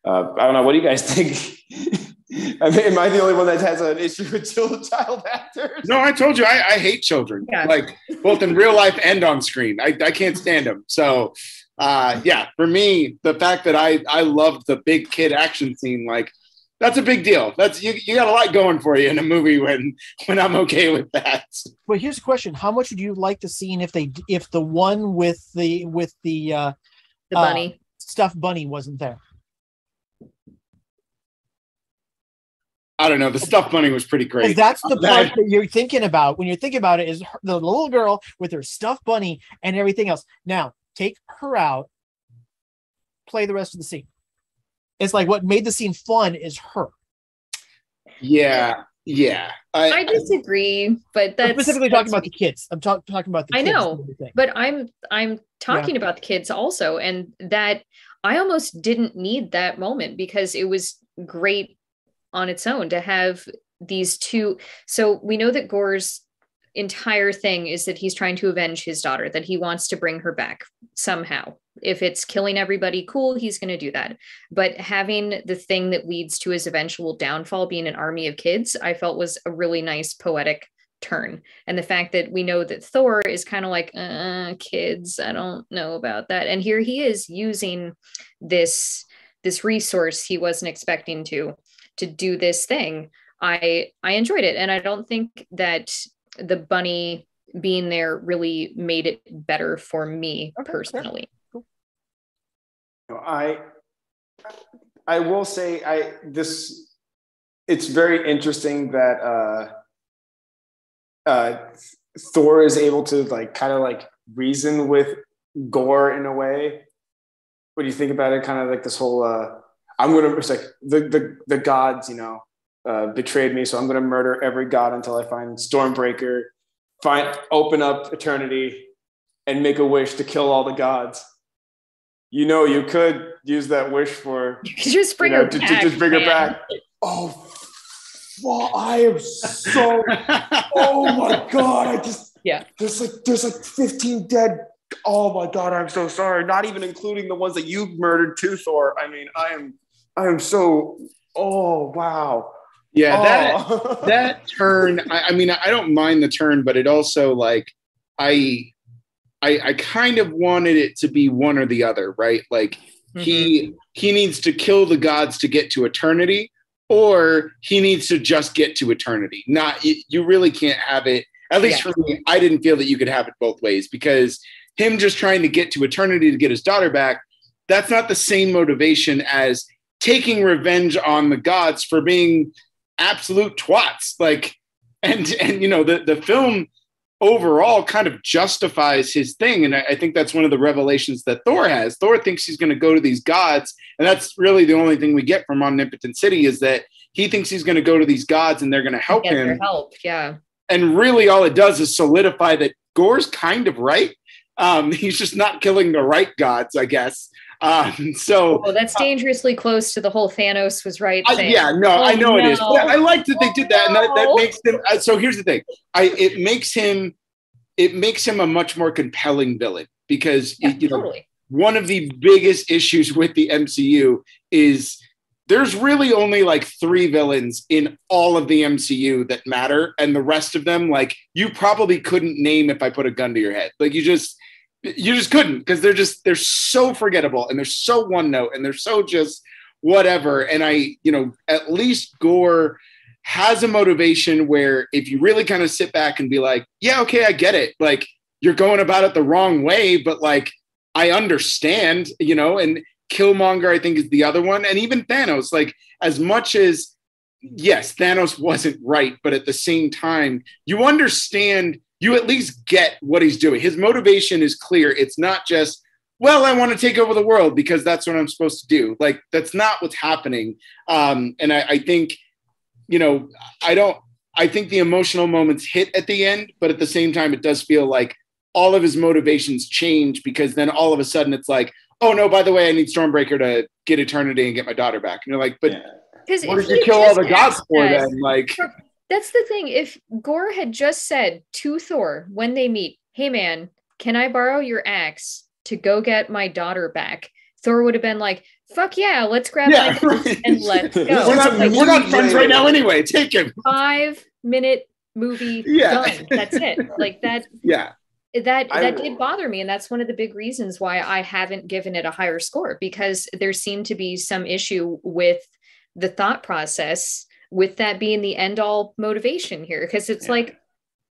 I don't know. What do you guys think? I mean, am I the only one that has an issue with child actors? No, I told you I hate children, like both in real life and on screen. I can't stand them. So, for me, the fact that I loved the big kid action scene, like, that's a big deal. That's you got a lot going for you in a movie when I'm okay with that. Well, here's a question: how much would you like to see if the one with the bunny stuffed bunny wasn't there? I don't know. The stuffed bunny was pretty great. That's the part that you're thinking about when you're thinking about it, is the little girl with her stuffed bunny and everything else. Now, take her out, play the rest of the scene. It's like what made the scene fun is her. Yeah. I disagree, but that's I'm specifically talking about the kids. I'm talking about the kids. I know, but I'm talking about the kids also, and that I almost didn't need that moment because it was great on its own to have these two. So we know that Gore's entire thing is that he's trying to avenge his daughter, that he wants to bring her back somehow. If it's killing everybody, cool, he's going to do that. But having the thing that leads to his eventual downfall being an army of kids, I felt was a really nice poetic turn. And the fact that we know that Thor is kind of like, kids, I don't know about that. And here he is using this resource he wasn't expecting to do this thing. I enjoyed it. And I don't think that the bunny being there really made it better for me personally. Cool. I will say it's very interesting that Thor is able to kind of reason with Gore in a way. What do you think about it? Kind of like this whole it's like the gods, betrayed me, so I'm going to murder every god until I find Stormbreaker, open up eternity, and make a wish to kill all the gods. You could use that wish for just bring her back. Just bring her back. Oh, I am so. Oh my god! I just There's like 15 dead. Oh my god! I'm so sorry. Not even including the ones that you murdered too, Thor. I mean, I am so. Oh wow. Yeah, that turn. I mean, I don't mind the turn, but it also like I kind of wanted it to be one or the other, right? Like he needs to kill the gods to get to eternity, or he needs to just get to eternity. Not you really can't have it. At least for me, I didn't feel that you could have it both ways, because him just trying to get to eternity to get his daughter back, that's not the same motivation as taking revenge on the gods for being absolute twats. Like, and you know, the film overall kind of justifies his thing. And I think that's one of the revelations that Thor has. Thor thinks he's going to go to these gods. And that's really the only thing we get from Omnipotent City, is that he thinks he's going to go to these gods and they're going to help him. And really all it does is solidify that Gore's kind of right. He's just not killing the right gods, I guess. So that's dangerously close to the whole Thanos was right thing. I know it is. But I like that they did that, and that makes them. So here's the thing: it makes him a much more compelling villain, because one of the biggest issues with the MCU is there's really only like 3 villains in all of the MCU that matter, and the rest of them, like, you probably couldn't name if I put a gun to your head. Like you just couldn't, because they're so forgettable, and they're so one note, and they're so just whatever. And at least Gore has a motivation where if you really kind of sit back and be like, yeah, okay, I get it. Like, you're going about it the wrong way, but like, I understand, and Killmonger, I think, is the other one. And even Thanos, like, as much as, yes, Thanos wasn't right, but at the same time, you understand, you at least get what he's doing. His motivation is clear. It's not just, well, I want to take over the world because that's what I'm supposed to do. Like, that's not what's happening. And I think, I think the emotional moments hit at the end, but at the same time, it does feel like all of his motivations change, because then all of a sudden it's like, oh no, by the way, I need Stormbreaker to get eternity and get my daughter back. And you're like, but what did you kill all the gods for then? Like, that's the thing. If Gore had just said to Thor when they meet, hey man, can I borrow your axe to go get my daughter back? Thor would have been like, fuck yeah, let's grab my axe and let's go. We're not friends right now anyway. Take him. 5-minute movie done. That's it. Like that. Yeah. That did bother me, and that's one of the big reasons why I haven't given it a higher score, because there seemed to be some issue with the thought process, with that being the end-all motivation here, because it's like,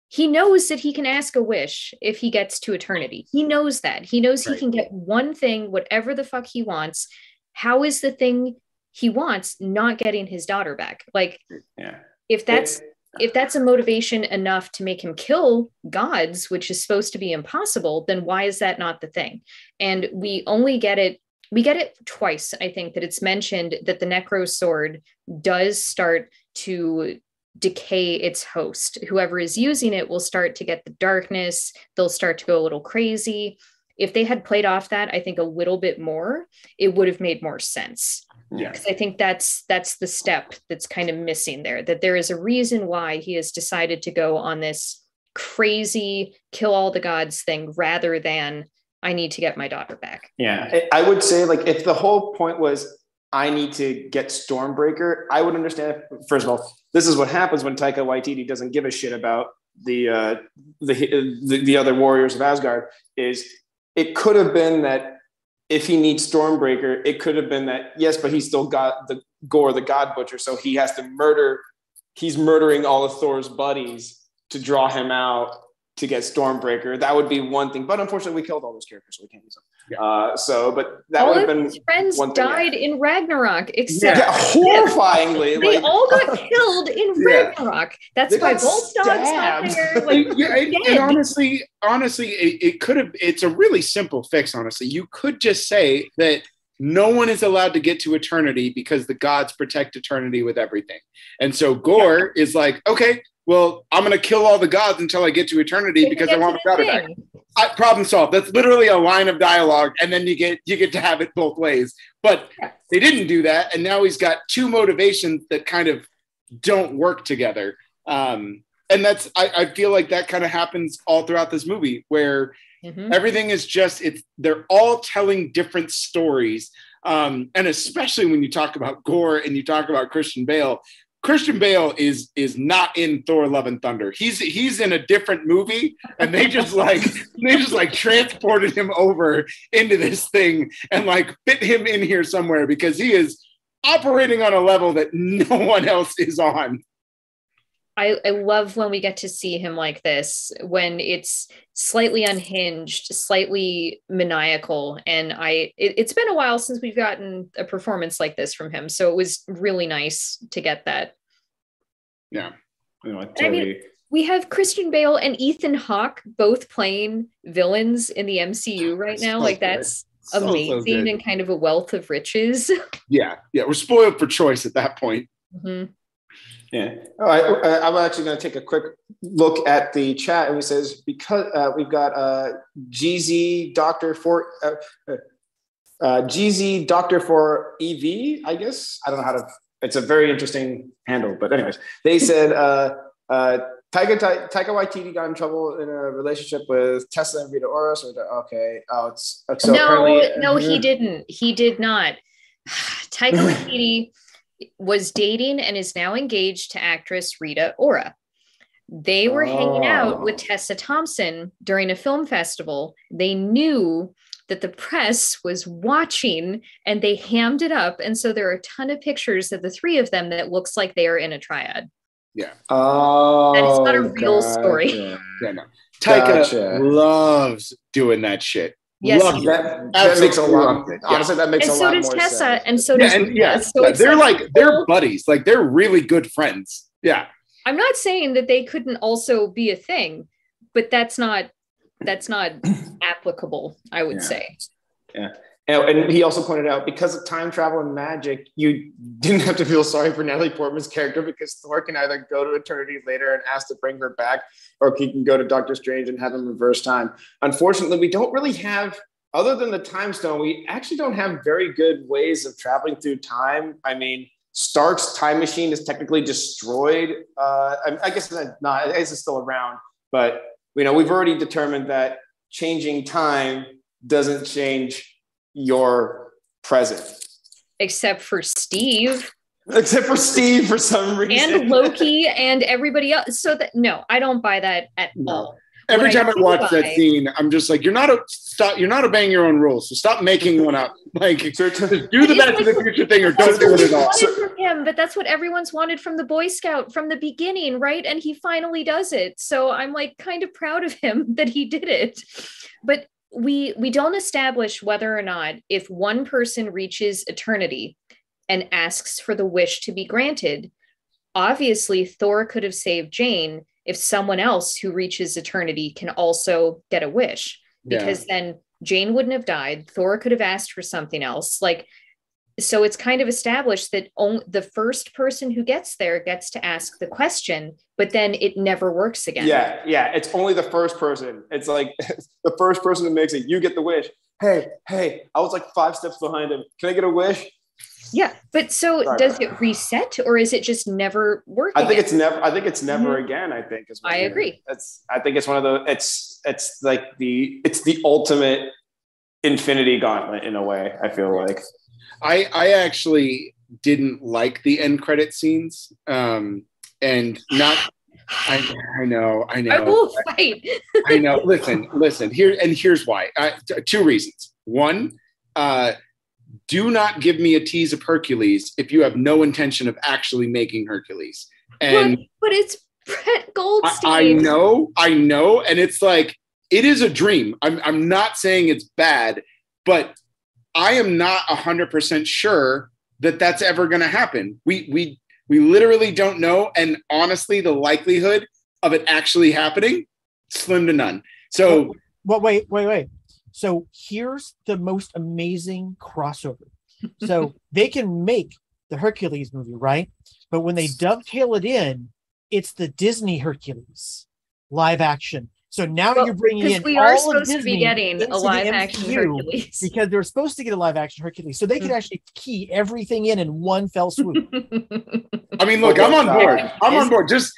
he knows that he can ask a wish if he gets to eternity. He knows that. He knows he can get one thing, whatever the fuck he wants. How is the thing he wants not getting his daughter back? Like, if that's a motivation enough to make him kill gods, which is supposed to be impossible, then why is that not the thing? And we get it twice. I think that it's mentioned that the Necro Sword does start to decay its host. Whoever is using it will start to get the darkness. They'll start to go a little crazy. If they had played off that, I think, a little bit more, it would have made more sense. Because I think that's the step that's kind of missing there, that there is a reason why he has decided to go on this crazy kill all the gods thing, rather than I need to get my daughter back. Yeah, I would say, like, if the whole point was I need to get Stormbreaker, I would understand. First of all, this is what happens when Taika Waititi doesn't give a shit about the other warriors of Asgard. Is it could have been that if he needs Stormbreaker, it could have been that, yes, but he's still got the Gore, the God Butcher, so he has to murder. He's murdering all of Thor's buddies to draw him out to get Stormbreaker. That would be one thing. But unfortunately, we killed all those characters, so we can't use them. But that would have been his friends died in Ragnarok, except horrifyingly. They all got killed in Ragnarok. That's why both dogs got there. Like, and honestly, it could have. It's a really simple fix. Honestly, you could just say that no one is allowed to get to eternity because the gods protect eternity with everything. And so Gore is like, okay, well, I'm going to kill all the gods until I get to eternity because I want my daughter back. Problem solved. That's literally a line of dialogue, and then you get to have it both ways. But they didn't do that, and now he's got 2 motivations that kind of don't work together. And that's, I feel like that kind of happens all throughout this movie, where everything is just, they're all telling different stories. And especially when you talk about gore and you talk about Christian Bale is not in Thor: Love and Thunder. He's in a different movie, and they just transported him over into this thing and like fit him in here somewhere, because he is operating on a level that no one else is on. I love when we get to see him like this, when it's slightly unhinged, slightly maniacal. And it's been a while since we've gotten a performance like this from him. So it was really nice to get that. Yeah. I mean, we have Christian Bale and Ethan Hawke both playing villains in the MCU right now. Like, that's amazing, and kind of a wealth of riches. Yeah. We're spoiled for choice at that point. Mm-hmm. Yeah. All right. I'm actually going to take a quick look at the chat, and it says, because we've got GZ Doctor for GZ Doctor for EV. I guess I don't know how to. It's a very interesting handle, but anyways, they said Taika Waititi got in trouble in a relationship with Tessa and Rita Ora. So okay. Oh, it's so no, he didn't. He did not. Taika Waititi was dating and is now engaged to actress Rita Ora. They were hanging out with Tessa Thompson during a film festival. They knew that the press was watching, and they hammed it up. And so there are a ton of pictures of the three of them that looks like they are in a triad. Yeah. Oh, that is not a real story. Yeah, no. Taika loves doing that shit. Yes, that makes a lot. Honestly, that makes a lot more sense. And so does Tessa, and so does Rita. So they're buddies. Like, they're really good friends. Yeah. I'm not saying that they couldn't also be a thing, but that's not applicable, I would say. Yeah. And he also pointed out, because of time travel and magic, you didn't have to feel sorry for Natalie Portman's character, because Thor can either go to eternity later and ask to bring her back, or he can go to Doctor Strange and have him reverse time. Unfortunately, we don't really have, other than the time stone, we actually don't have very good ways of traveling through time. I mean, Stark's time machine is technically destroyed. I guess it's not. I guess it's still around, but we've already determined that changing time doesn't change your present. Except for Steve. For some reason. And Loki and everybody else. So no, I don't buy that at all. Every time I watch that scene, I'm just like, you're not obeying your own rules, so stop making one up. Like, do the Back to the Future thing, or don't do it at all. From him, but that's what everyone's wanted from the Boy Scout from the beginning, right? And he finally does it. So I'm like kind of proud of him that he did it. But we don't establish whether or not, if one person reaches eternity and asks for the wish to be granted, obviously Thor could have saved Jane if someone else who reaches eternity can also get a wish, because then Jane wouldn't have died. Thor could have asked for something else. Like, so it's kind of established that the first person who gets there gets to ask the question, but then it never works again. Yeah. It's only the first person. It's like the first person who makes it, you get the wish. Hey, I was like 5 steps behind him. Can I get a wish? Yeah, but does it reset, or is it just never working? I think it's never again. I think is what I agree. I think it's one of the it's like the ultimate Infinity Gauntlet in a way. I feel like I actually didn't like the end credit scenes, and not. I know. I will fight. I know. Listen. Here's why. 2 reasons. One. Do not give me a tease of Hercules if you have no intention of actually making Hercules. And but it's Brett Goldstein. I know, and it's like, it is a dream. I'm not saying it's bad, but I am not 100% sure that that's ever going to happen. We literally don't know, and honestly, the likelihood of it actually happening, slim to none. So, well, wait. So here's the most amazing crossover. So they can make the Hercules movie, right? But when they dovetail it in, it's the Disney Hercules live action. So now you're bringing in we are all of supposed to Disney be getting into a the live action MCU Hercules. because they're supposed to get a live action Hercules, so they could actually key everything in one fell swoop. I mean, look, I'm on board. I'm on board. Just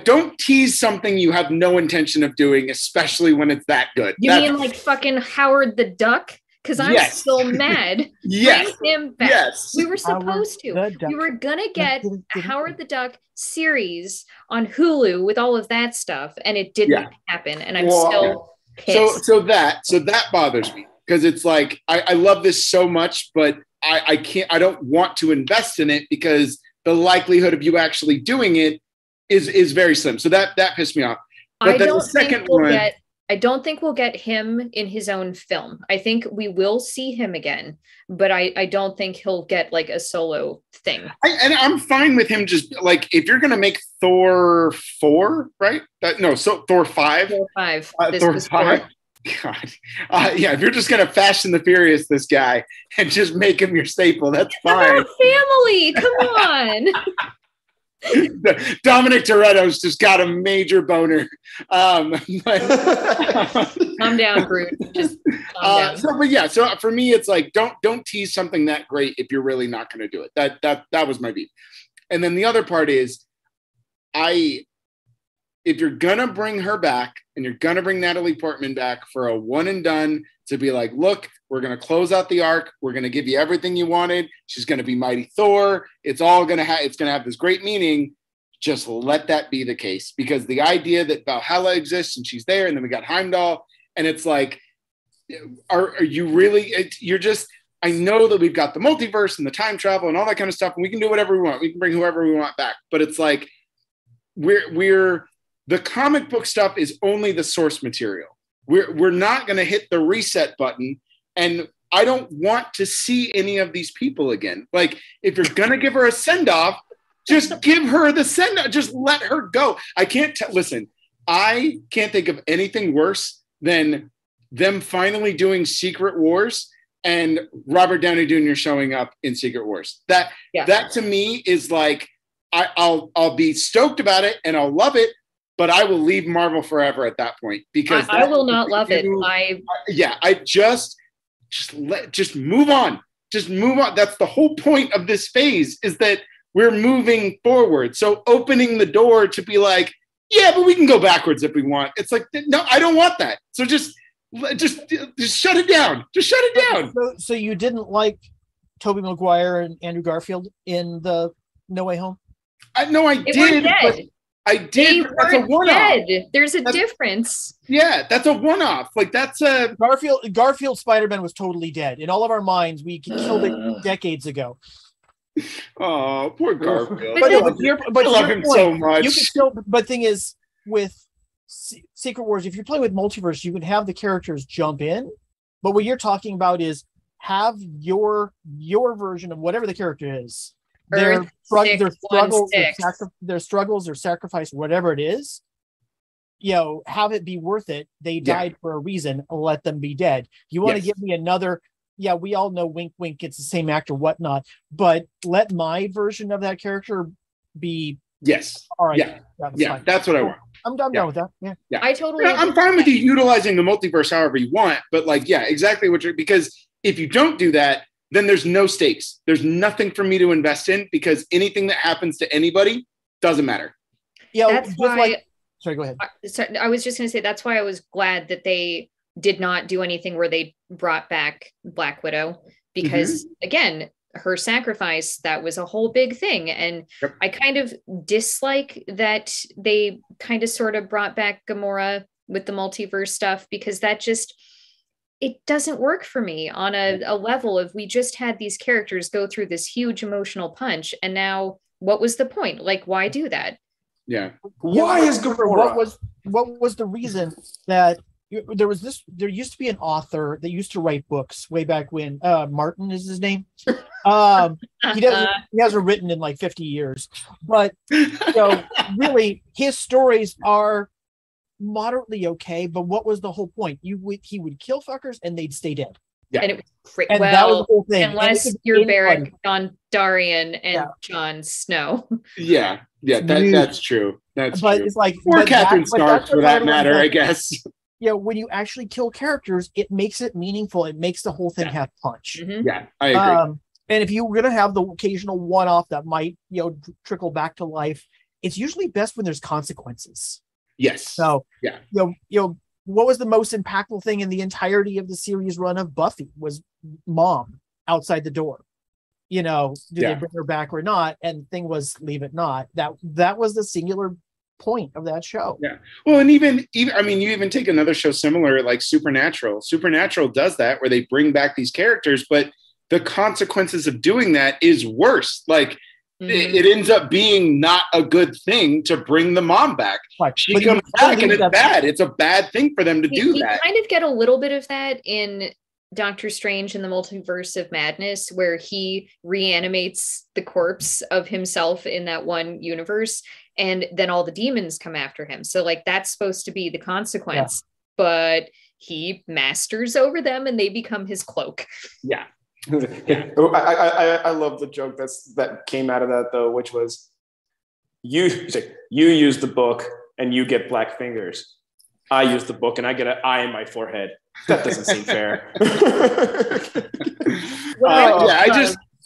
don't tease something you have no intention of doing, especially when it's that good. You mean like fucking Howard the Duck? Because I'm still mad. Yes. Bring him back. Yes. We were supposed to. We were going to get a Howard the Duck series on Hulu with all of that stuff, and it didn't happen. And I'm still pissed. So that bothers me because it's like, I love this so much, but I can't, I don't want to invest in it because the likelihood of you actually doing it is very slim. So that pissed me off. But then the second one, I don't think we'll get him in his own film. I think we will see him again, but I don't think he'll get like a solo thing. And I'm fine with him just like, if you're going to make Thor 4, right? Thor 5. Thor 5. Thor 5. God. If you're just going to Fast and the Furious this guy and just make him your staple, that's fine. Family, come on. Dominic Toretto's just got a major boner. Calm down, Groot. Just calm down. So for me, it's like don't tease something that great if you're really not going to do it. That was my beef. And then the other part is, if you're gonna bring her back and you're gonna bring Natalie Portman back for a one and done to be like, look, we're gonna close out the arc. We're gonna give you everything you wanted. She's gonna be Mighty Thor. It's gonna have this great meaning. Just let that be the case, because the idea that Valhalla exists and she's there, and then we got Heimdall, and it's like, are you really? You're just. I know that we've got the multiverse and the time travel and all that kind of stuff, and we can do whatever we want. We can bring whoever we want back, but it's like we're the comic book stuff is only the source material. We're not going to hit the reset button, and I don't want to see any of these people again. Like, if you're going to give her a send off, just give her the send off. Just let her go. Listen, I can't think of anything worse than them finally doing Secret Wars and Robert Downey Jr. showing up in Secret Wars. That to me is like, I'll be stoked about it and I'll love it, but I will leave Marvel forever at that point, because I will not love it. Just move on. Just move on. That's the whole point of this phase, is that we're moving forward. So opening the door to be like, yeah, but we can go backwards if we want. It's like, no, I don't want that. So just shut it down. Just shut it down. So you didn't like Tobey Maguire and Andrew Garfield in the No Way Home? No, I did. But I did. They that's a one-off. There's a difference. Yeah, that's a one-off. Like, that's a Garfield Spider-Man was totally dead. In all of our minds, we killed it decades ago. Oh, poor Garfield. I love him so much. You can still, but thing is, with Secret Wars, if you're playing with multiverse, you can have the characters jump in. But what you're talking about is have your version of whatever the character is. Their struggles or sacrifice, whatever it is, have it be worth it. They died for a reason. Let them be dead. You want to give me another? Yeah, we all know, wink, wink, it's the same actor, whatnot. But let my version of that character be. Yes. All right. Yeah, that's what I want. I'm done with that. Yeah. I totally. I'm fine with you utilizing the multiverse however you want, but exactly because if you don't do that, then there's no stakes. There's nothing for me to invest in, because anything that happens to anybody doesn't matter. Yeah, that's why. Sorry, go ahead. I was just going to say, that's why I was glad that they did not do anything where they brought back Black Widow, because again, her sacrifice, that was a whole big thing. And I kind of dislike that they kind of sort of brought back Gamora with the multiverse stuff, because that just, it doesn't work for me on a level of, we just had these characters go through this huge emotional punch, and now what was the point? Like, why do that? Yeah. Why is Gamora? What was the reason that there used to be an author that used to write books way back when? Martin is his name. He hasn't written in like 50 years, but really his stories are moderately okay. But what was the whole point? He would kill fuckers and they'd stay dead. Yeah. And it was great. And that was the whole thing. Unless you're Beric Dondarrion and Jon Snow. Yeah. Yeah, that's true. That's but true. it's like, or Catherine Stark for that matter, I guess. When you actually kill characters, it makes it meaningful. It makes the whole thing have punch. Mm-hmm. Yeah, I agree. And if you're going to have the occasional one-off that might, trickle back to life, it's usually best when there's consequences. Yes. So, what was the most impactful thing in the entirety of the series run of Buffy was Mom outside the door. Do they bring her back or not? And the thing was, leave it not. That was the singular point of that show. Yeah. Well, and even I mean, you even take another show similar like Supernatural. Supernatural does that where they bring back these characters, but the consequences of doing that is worse. Like it ends up being not a good thing to bring the mom back. Right. She comes back and it's bad. It's a bad thing for them to do that. We kind of get a little bit of that in Doctor Strange in the Multiverse of Madness, where he reanimates the corpse of himself in that one universe, and then all the demons come after him. So like that's supposed to be the consequence, but he masters over them and they become his cloak. Yeah. I love the joke that came out of that though, which was you use the book and you get black fingers. I use the book and I get an eye in my forehead. That doesn't seem fair.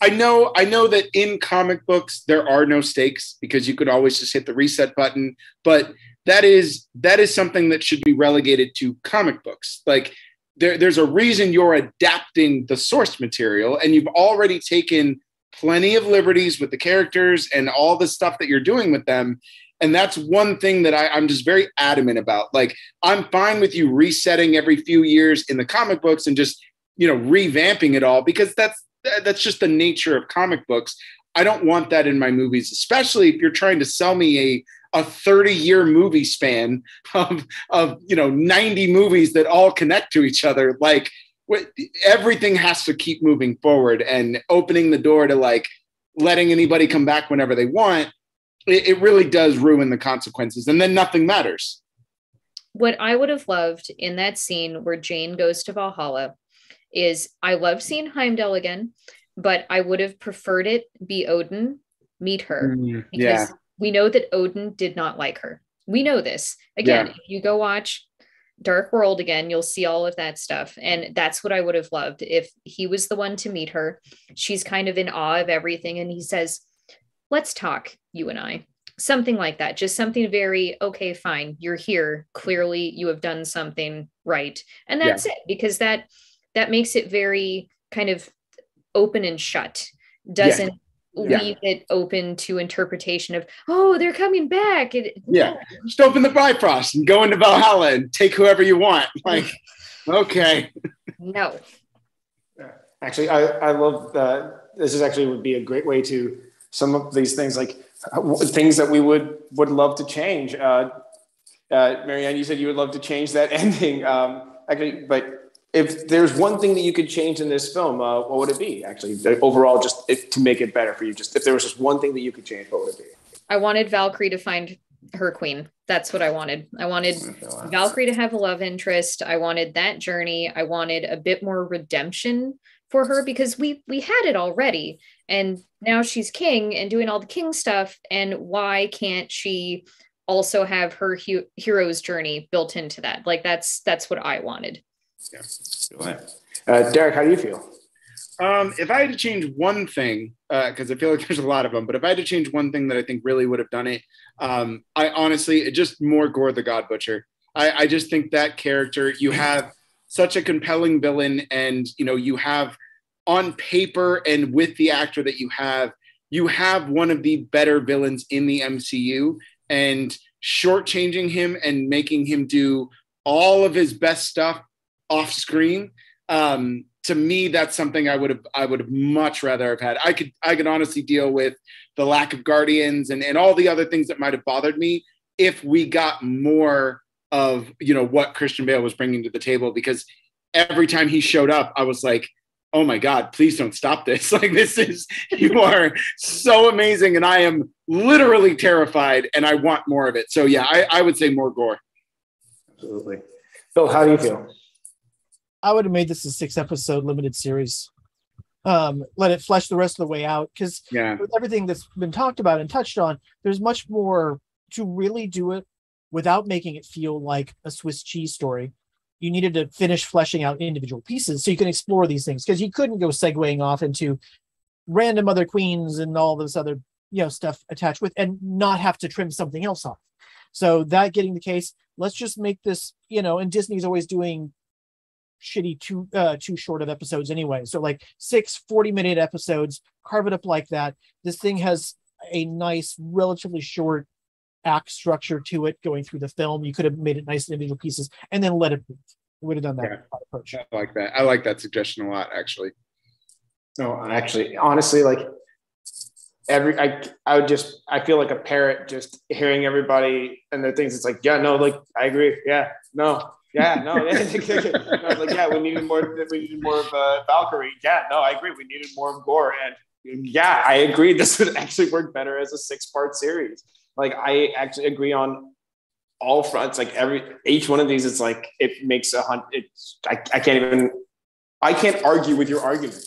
I know that in comic books there are no stakes because you could always just hit the reset button, but that is something that should be relegated to comic books. Like there's a reason you're adapting the source material, and you've already taken plenty of liberties with the characters and all the stuff that you're doing with them. And that's one thing that I'm just very adamant about. Like, I'm fine with you resetting every few years in the comic books and just, revamping it all, because that's just the nature of comic books. I don't want that in my movies, especially if you're trying to sell me a 30-year movie span of 90 movies that all connect to each other. Like, everything has to keep moving forward, and opening the door to like letting anybody come back whenever they want. It really does ruin the consequences, and then nothing matters. What I would have loved in that scene where Jane goes to Valhalla is, I love seeing Heimdall again, but I would have preferred it be Odin meet her, because we know that Odin did not like her. We know this. Again, if you go watch Dark World again, you'll see all of that stuff. And that's what I would have loved if he was the one to meet her. She's kind of in awe of everything. And he says, let's talk, you and I. Something like that. Just something very, okay, fine. You're here. Clearly you have done something right. And that's it, because that makes it very kind of open and shut. Doesn't leave it open to interpretation of, oh, they're coming back. Just open the Bifrost and go into Valhalla and take whoever you want. Like, okay. No. Actually, I love that. This is actually would be a great way to some of these things, like things that we would love to change. Marianne, you said you would love to change that ending. Actually, but if there's one thing that you could change in this film, what would it be? Actually, overall, just to make it better for you, just if there was just one thing that you could change, what would it be? I wanted Valkyrie to find her queen. That's what I wanted. I wanted Valkyrie to have a love interest. I wanted that journey. I wanted a bit more redemption for her, because we had it already, and now she's king and doing all the king stuff. And why can't she also have her hero's journey built into that? Like that's what I wanted. Yeah. Derrick, how do you feel? If I had to change one thing, because I feel like there's a lot of them, but if I had to change one thing that I think really would have done it, I honestly, just more Gore the God Butcher. I just think that character, you have such a compelling villain, and you have on paper and with the actor that you have one of the better villains in the MCU, and shortchanging him and making him do all of his best stuff off screen. To me, that's something I would have much rather have had. I could honestly deal with the lack of Guardians and all the other things that might have bothered me if we got more of, what Christian Bale was bringing to the table, because every time he showed up, I was like, oh my God, please don't stop this. Like, you are so amazing. And I am literally terrified, and I want more of it. So yeah, I would say more Gore. Absolutely. Phil, how do you feel? I would have made this a 6-episode limited series. let it flesh the rest of the way out, because with everything that's been talked about and touched on, there's much more to really do it without making it feel like a Swiss cheese story. You needed to finish fleshing out individual pieces so you can explore these things, because you couldn't go segueing off into random other queens and all this other stuff attached with and not have to trim something else off. So that getting the case, let's just make this, and Disney's always doing shitty too short of episodes anyway. So like 6 40-minute episodes, carve it up like that. This thing has a nice, relatively short act structure to it going through the film. You could have made it nice individual pieces and then let it breathe. Would have done that approach. I like that. I like that suggestion a lot, actually. No, actually, honestly, like I feel like a parrot just hearing everybody and their things. It's like, yeah, no, like I agree. Yeah, no. Yeah, no. Like, yeah, we needed more of Valkyrie. Yeah, no, I agree. We needed more of Gore. And yeah, I agree. This would actually work better as a 6-part series. Like, I actually agree on all fronts. Like each one of these, it's like, it makes I can't argue with your argument.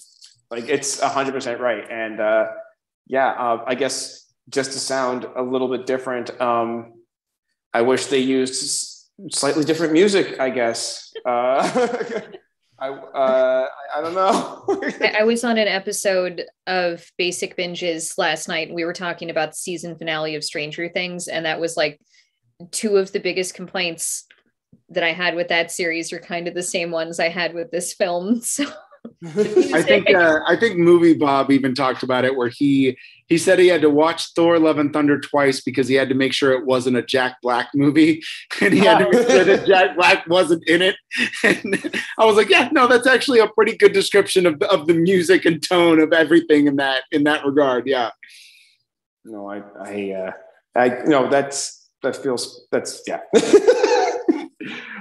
Like, it's 100% right. And I guess just to sound a little bit different, I wish they used slightly different music, I guess. I don't know. I was on an episode of Basic Binges last night. We were talking about the season finale of Stranger Things, and that was like 2 of the biggest complaints that I had with that series are kind of the same ones I had with this film. So I think Movie Bob even talked about it, where he said he had to watch Thor: Love and Thunder twice because he had to make sure it wasn't a Jack Black movie, and he had to make sure that Jack Black wasn't in it. And I was like, yeah, no, that's actually a pretty good description of the music and tone of everything in that regard. Yeah. No, that's yeah.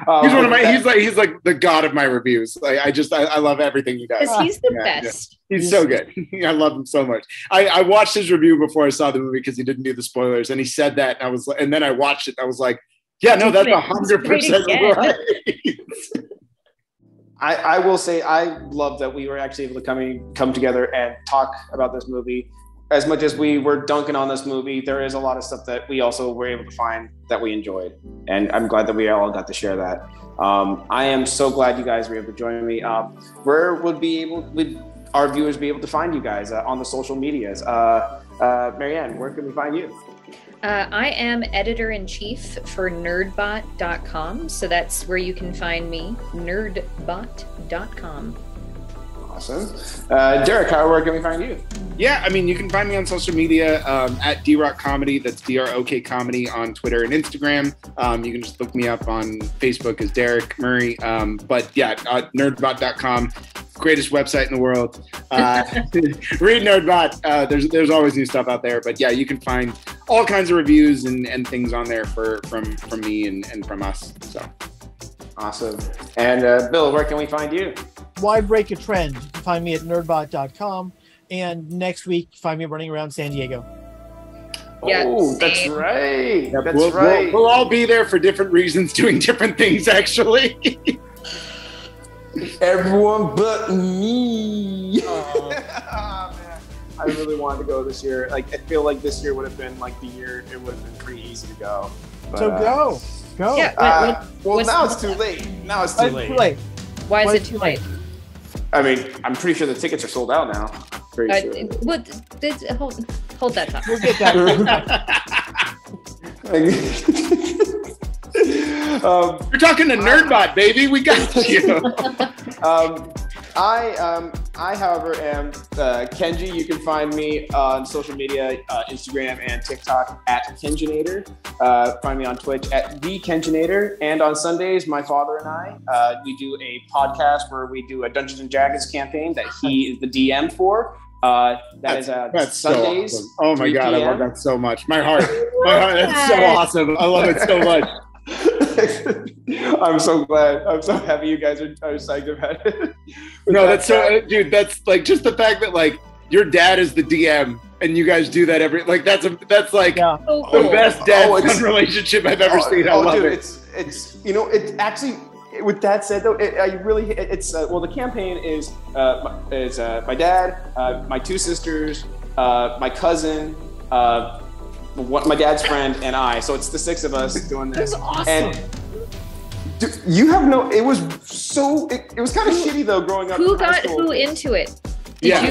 He's one of my. He's like the god of my reviews. I love everything he does. He's the best. Yeah. He's so good. I love him so much. I watched his review before I saw the movie because he didn't do the spoilers, and he said that, and then I watched it. And I was like, yeah, no, that's 100% right. I will say I love that we were actually able to come together and talk about this movie. As much as we were dunking on this movie, there is a lot of stuff that we also were able to find that we enjoyed. And I'm glad that we all got to share that. I am so glad you guys were able to join me. Where would our viewers be able to find you guys on the social medias? Marianne, where can we find you? I am editor-in-chief for nerdbot.com. So that's where you can find me, nerdbot.com. Awesome. Derrick, where can we find you? Yeah, I mean, you can find me on social media at DRock Comedy. That's DROK Comedy on Twitter and Instagram. You can just look me up on Facebook as Derrick Murray. But yeah, nerdbot.com, greatest website in the world. Read Nerdbot. There's always new stuff out there. But yeah, you can find all kinds of reviews and things on there from me and from us. So awesome. And Bill, where can we find you? Why Break a Trend? You can find me at nerdbot.com. And next week, find me running around San Diego. Yeah, oh, that's right. Yep, that's right. We'll all be there for different reasons, doing different things, actually. Everyone but me. Oh, man. I really wanted to go this year. Like, I feel like this year would have been like the year it would have been pretty easy to go. But, so go. Yeah, well, now it's too late. Why is it too late? I mean, I'm pretty sure the tickets are sold out now. Pretty sure. Hold that thought. We'll get that. You're talking to Nerdbot, baby. We got you. I, however, am Kenji. You can find me on social media, Instagram and TikTok at Kenjinator. Find me on Twitch at the Kenjinator. And on Sundays, my father and I, we do a podcast where we do a Dungeons and Dragons campaign that he is the DM for. That's Sundays. So awesome. Oh my God, I love that so much. My heart, that's so awesome. I love it so much. I'm so glad. I'm so happy you guys are psyched about it. No, that's so, dude. That's like just the fact that like your dad is the DM and you guys do that that's like the best dad-son relationship I've ever seen. I love it. It's it actually with that said, though, the campaign is my dad, my two sisters, my cousin, my dad's friend, and I. So it's the six of us doing this. That's awesome. And you have no. It was so. It was kind of shitty though growing up. Who got who into it?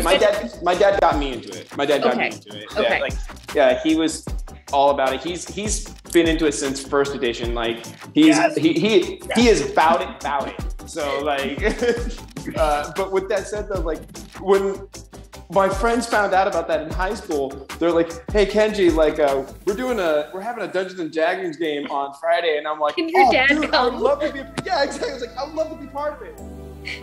My dad got me into it. My dad got me into it. Okay. He was all about it. He's been into it since first edition. Like he is about it. So like, but with that said though, like when my friends found out about that in high school, they're like, "Hey Kenji, like we're having a Dungeons and Dragons game on Friday," and I'm like, "Can your dad come?" I would love to be. Yeah, exactly. I was like, "I would love to be part of it."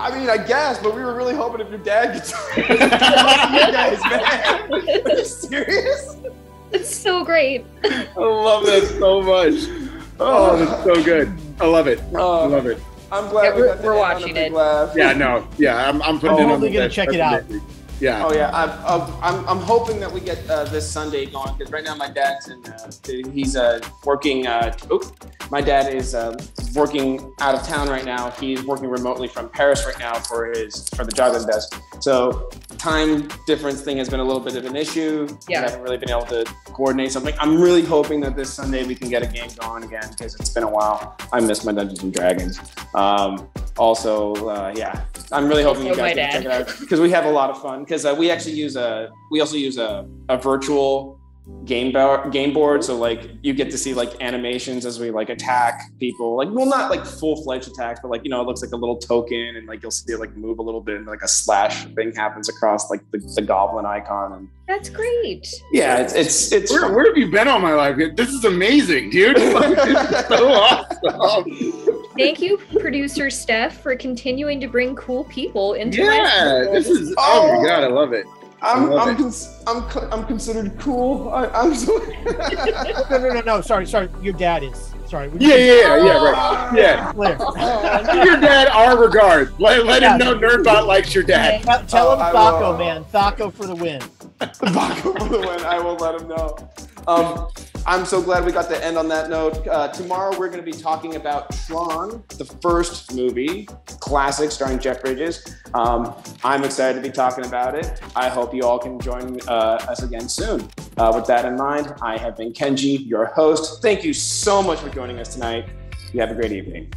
I mean, I guess, but we were really hoping if your dad gets you guys, man. Are you serious? It's so great. I love that so much. Oh, that's so good. I love it. I love it. I'm glad we're watching it. Yeah, no, yeah, I'm putting it on. I'm totally gonna check it out. Yeah. Oh yeah, I'm hoping that we get this Sunday going because right now my dad's he's working. My dad is working out of town right now. He's working remotely from Paris right now for the job that he does. So time difference thing has been a little bit of an issue. Yeah. We haven't really been able to coordinate something. I'm really hoping that this Sunday we can get a game going again because it's been a while. I miss my Dungeons and Dragons. I'm really hoping you guys can check it out because we have a lot of fun. Because we also use a virtual game board, so like you get to see like animations as we like attack people. Like, well, not like full-fledged attacks, but like it looks like a little token, and like you'll see it like move a little bit, and like a slash thing happens across like the goblin icon. And that's great. Yeah, it's. Where have you been all my life? This is amazing, dude. It's so awesome. Thank you, producer Steph, for continuing to bring cool people into my school. This is. Oh my god, I love it. I'm considered cool. I'm so. No. Sorry. Your dad is. Sorry. Right. Yeah. Give your dad our regard. Let him know Nerdbot likes your dad. Tell him Thaco, man. Thaco for the win. Thaco for the win. I will let him know. I'm so glad we got to end on that note. Tomorrow we're going to be talking about Tron, the first movie, classic starring Jeff Bridges. I'm excited to be talking about it. I hope you all can join us again soon. With that in mind, I have been Kenji, your host. Thank you so much for joining us tonight. You have a great evening.